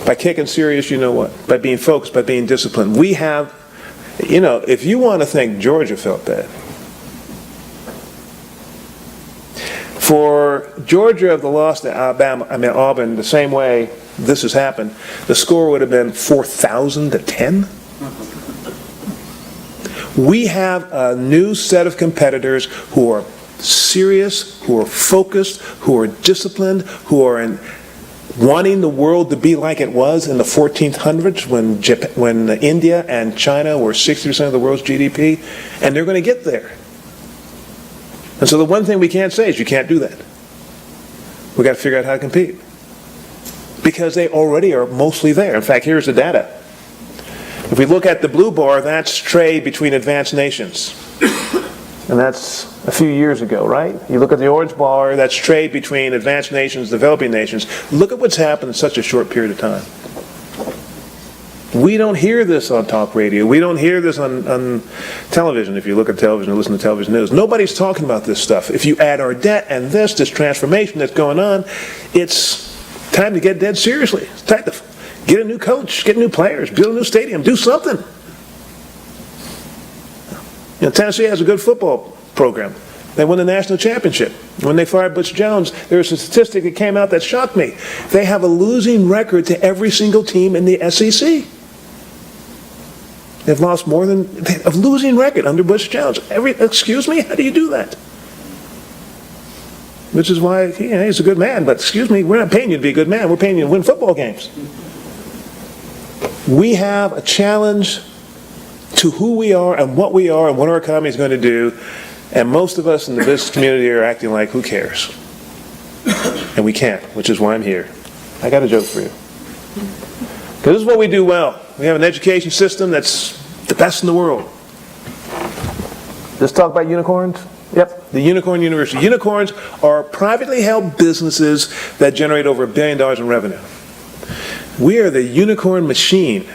By kicking serious, you know what? By being focused, by being disciplined. We have, if you want to think Georgia felt bad. For Georgia to have lost to Auburn the same way this has happened, the score would have been 4,000 to 10. We have a new set of competitors who are serious, who are focused, who are disciplined, who are wanting the world to be like it was in the 1400s when India and China were 60% of the world's GDP, and they're going to get there. And so the one thing we can't say is you can't do that. We've got to figure out how to compete. Because they already are mostly there. In fact, here's the data. If we look at the blue bar, that's trade between advanced nations. And that's a few years ago, right? You look at the orange bar, that's trade between advanced nations, developing nations. Look at what's happened in such a short period of time. We don't hear this on talk radio. We don't hear this on television. If you look at television or listen to television news, nobody's talking about this stuff. If you add our debt and this transformation that's going on, it's time to get dead seriously. It's time to get a new coach, get new players, build a new stadium, do something. Tennessee has a good football program. They won the national championship. When they fired Butch Jones, there was a statistic that came out that shocked me. They have a losing record to every single team in the SEC. They've lost more than a losing record under Butch Jones. Excuse me, how do you do that? Which is why he's a good man, but excuse me, we're not paying you to be a good man. We're paying you to win football games. We have a challenge to who we are and what our economy is going to do, and most of us in the business community are acting like, who cares? And we can't, which is why I'm here. I got a joke for you. Because this is what we do well. We have an education system that's the best in the world. Let's talk about unicorns. Yep, the Unicorn University. Unicorns are privately held businesses that generate over $1 billion in revenue. We are the unicorn machine.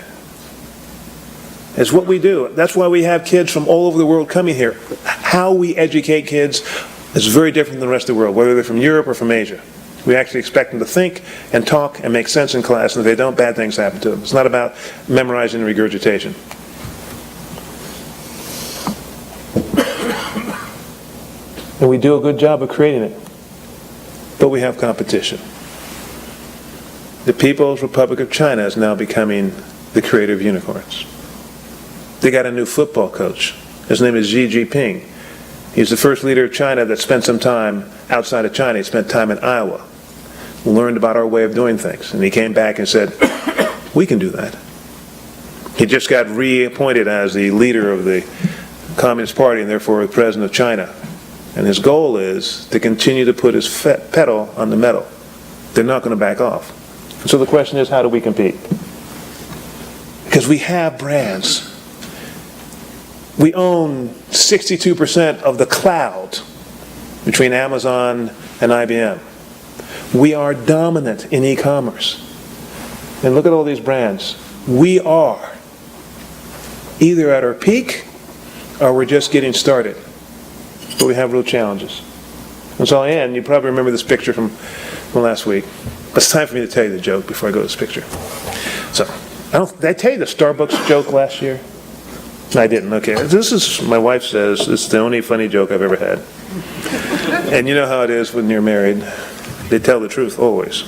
It's what we do. That's why we have kids from all over the world coming here. How we educate kids is very different than the rest of the world, whether they're from Europe or from Asia. We actually expect them to think and talk and make sense in class, and if they don't, bad things happen to them. It's not about memorizing and regurgitation. And we do a good job of creating it. But we have competition. The People's Republic of China is now becoming the creator of unicorns. They got a new football coach. His name is Xi Jinping. He's the first leader of China that spent some time outside of China. He spent time in Iowa. Learned about our way of doing things. And he came back and said, we can do that. He just got reappointed as the leader of the Communist Party and therefore the president of China. And his goal is to continue to put his pedal on the metal. They're not going to back off. So the question is, how do we compete? Because we have brands. We own 62% of the cloud. between Amazon and IBM. We are dominant in e-commerce. And look at all these brands. We are either at our peak or we're just getting started. But we have real challenges. And so I'll end. You probably remember this picture from last week. But it's time for me to tell you the joke before I go to this picture. So, did I tell you the Starbucks joke last year? No, I didn't. Okay. This is, my wife says, this is the only funny joke I've ever had. And you know how it is when you're married. They tell the truth always.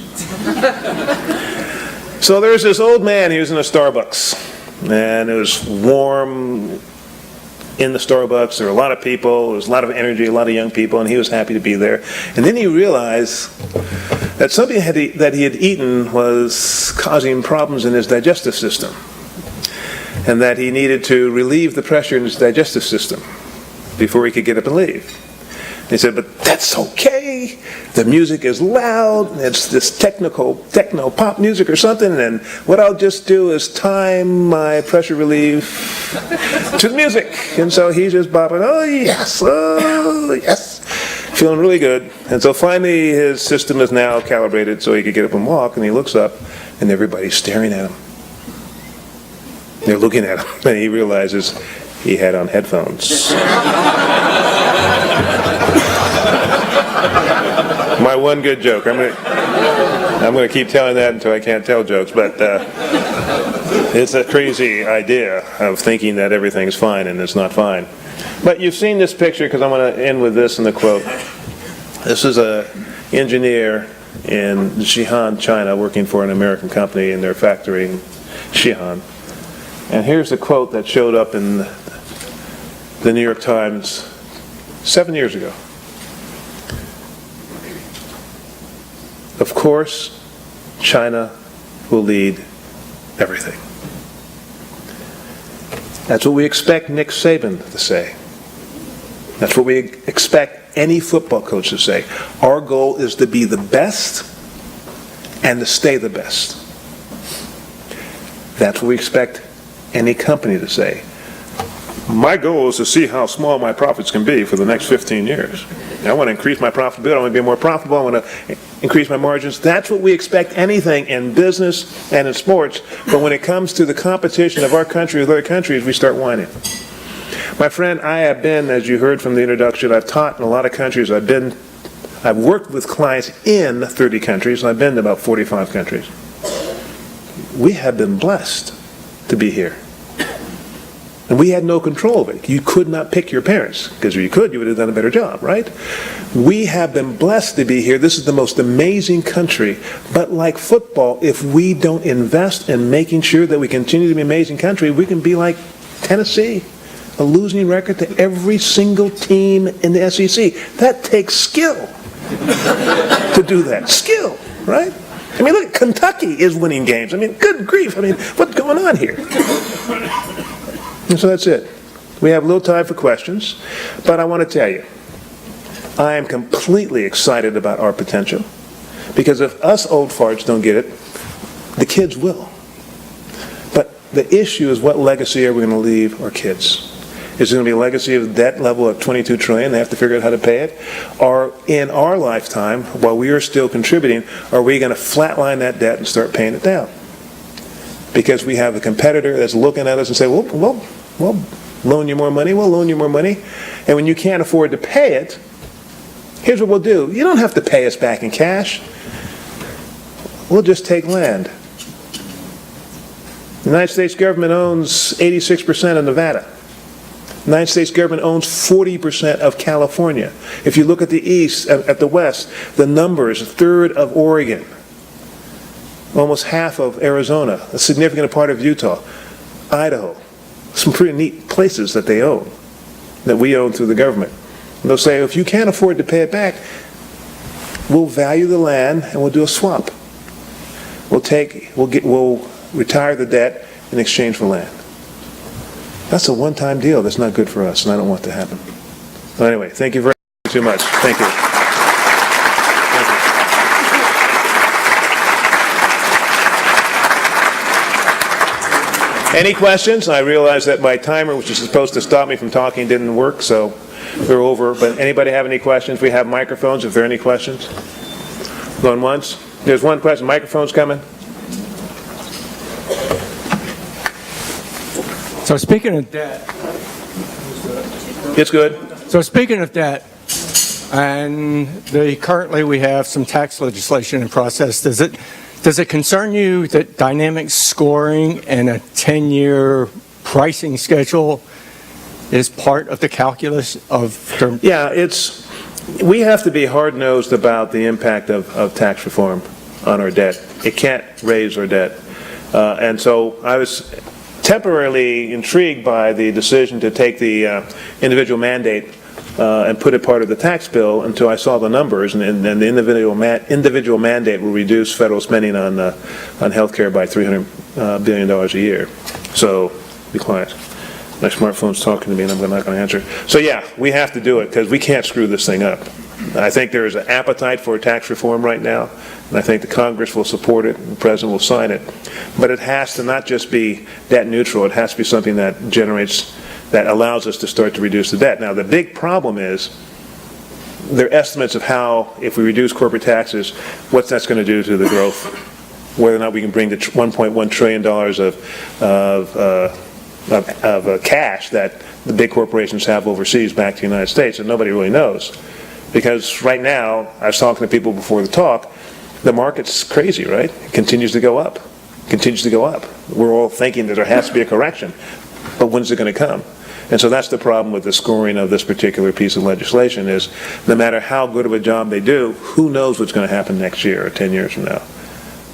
So there was this old man, he was in a Starbucks. And it was warm in the Starbucks. There were a lot of people. There was a lot of energy, a lot of young people, and he was happy to be there. And then he realized that something that he had eaten was causing problems in his digestive system, and that he needed to relieve the pressure in his digestive system before he could get up and leave. And he said, but that's okay. The music is loud. It's this techno pop music or something, and what I'll just do is time my pressure relief to the music. And so he's just bopping, oh yes, feeling really good. And so finally his system is now calibrated so he could get up and walk, and he looks up and everybody's staring at him. They're looking at him, and he realizes he had on headphones. My one good joke. I'm going to keep telling that until I can't tell jokes, but it's a crazy idea of thinking that everything's fine and it's not fine. But you've seen this picture because I'm going to end with this in the quote. This is an engineer in Xi'an, China, working for an American company in their factory in Xi'an. And here's the quote that showed up in the New York Times 7 years ago. Of course, China will lead everything. That's what we expect Nick Saban to say. That's what we expect any football coach to say. Our goal is to be the best and to stay the best. That's what we expect any company to say. My goal is to see how small my profits can be for the next 15 years. I want to increase my profitability. I want to be more profitable. I want to increase my margins. That's what we expect anything in business and in sports. But when it comes to the competition of our country with other countries, we start whining. My friend, I have been, as you heard from the introduction, I've taught in a lot of countries. I've worked with clients in 30 countries, and I've been to about 45 countries. We have been blessed to be here. And we had no control of it. You could not pick your parents, because if you could, you would have done a better job, right? We have been blessed to be here. This is the most amazing country. But like football, if we don't invest in making sure that we continue to be an amazing country, we can be like Tennessee, a losing record to every single team in the SEC. That takes skill to do that. Skill, right? I mean, look, Kentucky is winning games. I mean, good grief. I mean, what's going on here? And so that's it. We have a little time for questions, but I want to tell you, I am completely excited about our potential, because if us old farts don't get it, the kids will. But the issue is, what legacy are we going to leave our kids? Is it going to be a legacy of debt level of $22 trillion? They have to figure out how to pay it. Or in our lifetime, while we are still contributing, are we going to flatline that debt and start paying it down? Because we have a competitor that's looking at us and say, well, loan you more money, we'll loan you more money. And when you can't afford to pay it, here's what we'll do. You don't have to pay us back in cash. We'll just take land. The United States government owns 86% of Nevada. The United States government owns 40% of California. If you look at the east, at the west, the numbers, a third of Oregon, almost half of Arizona, a significant part of Utah, Idaho. Some pretty neat places that they own, that we own through the government. And they'll say, if you can't afford to pay it back, we'll value the land and we'll do a swap. We'll retire the debt in exchange for land. That's a one-time deal. That's not good for us, and I don't want to happen. So anyway, thank you very much. Thank you. Any questions? I realize that my timer, which is supposed to stop me from talking, didn't work, so We're over, but anybody have any questions? We have microphones, if there are any questions. Going once? There's one question. Microphone's coming. So speaking of debt, It's good. and currently we have some tax legislation in process. Does it concern you that dynamic scoring and a 10-year pricing schedule is part of the calculus of term? Yeah, we have to be hard-nosed about the impact of tax reform on our debt. It can't raise our debt. And so I was temporarily intrigued by the decision to take the individual mandate and put it part of the tax bill until I saw the numbers, and the individual mandate will reduce federal spending on health care by $300 billion a year. So, be quiet. My smartphone's talking to me and I'm not going to answer. So yeah, we have to do it because we can't screw this thing up. I think there is an appetite for tax reform right now, and I think the Congress will support it and the President will sign it. But it has to not just be debt neutral, it has to be something that allows us to start to reduce the debt. Now the big problem is there are estimates of how, if we reduce corporate taxes, what that's going to do to the growth, whether or not we can bring the $1.1 trillion of cash that the big corporations have overseas back to the United States, and nobody really knows. Because right now, I was talking to people before the talk, the market's crazy, right? It continues to go up. Continues to go up. We're all thinking that there has to be a correction, but when's it going to come? And so that's the problem with the scoring of this particular piece of legislation is no matter how good of a job they do, who knows what's going to happen next year or 10 years from now.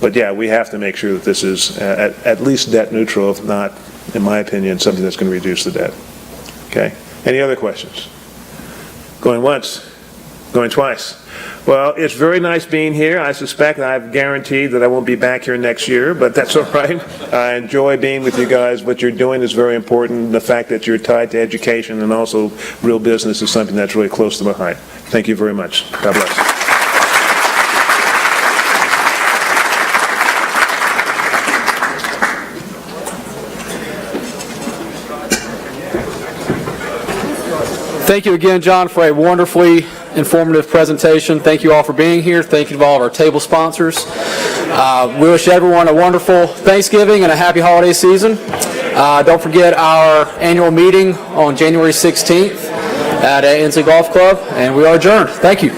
But yeah, we have to make sure that this is at least debt neutral, if not, in my opinion, something that's going to reduce the debt. Okay? Any other questions? Going once? Going twice? Well, it's very nice being here. I suspect I've guaranteed that I won't be back here next year, but that's all right. I enjoy being with you guys. What you're doing is very important. The fact that you're tied to education and also real business is something that's really close to my heart. Thank you very much. God bless. Thank you again, John, for a wonderfully informative presentation. Thank you all for being here. Thank you to all of our table sponsors. We wish everyone a wonderful Thanksgiving and a happy holiday season. Don't forget our annual meeting on January 16th at NC Golf Club, and we are adjourned. Thank you.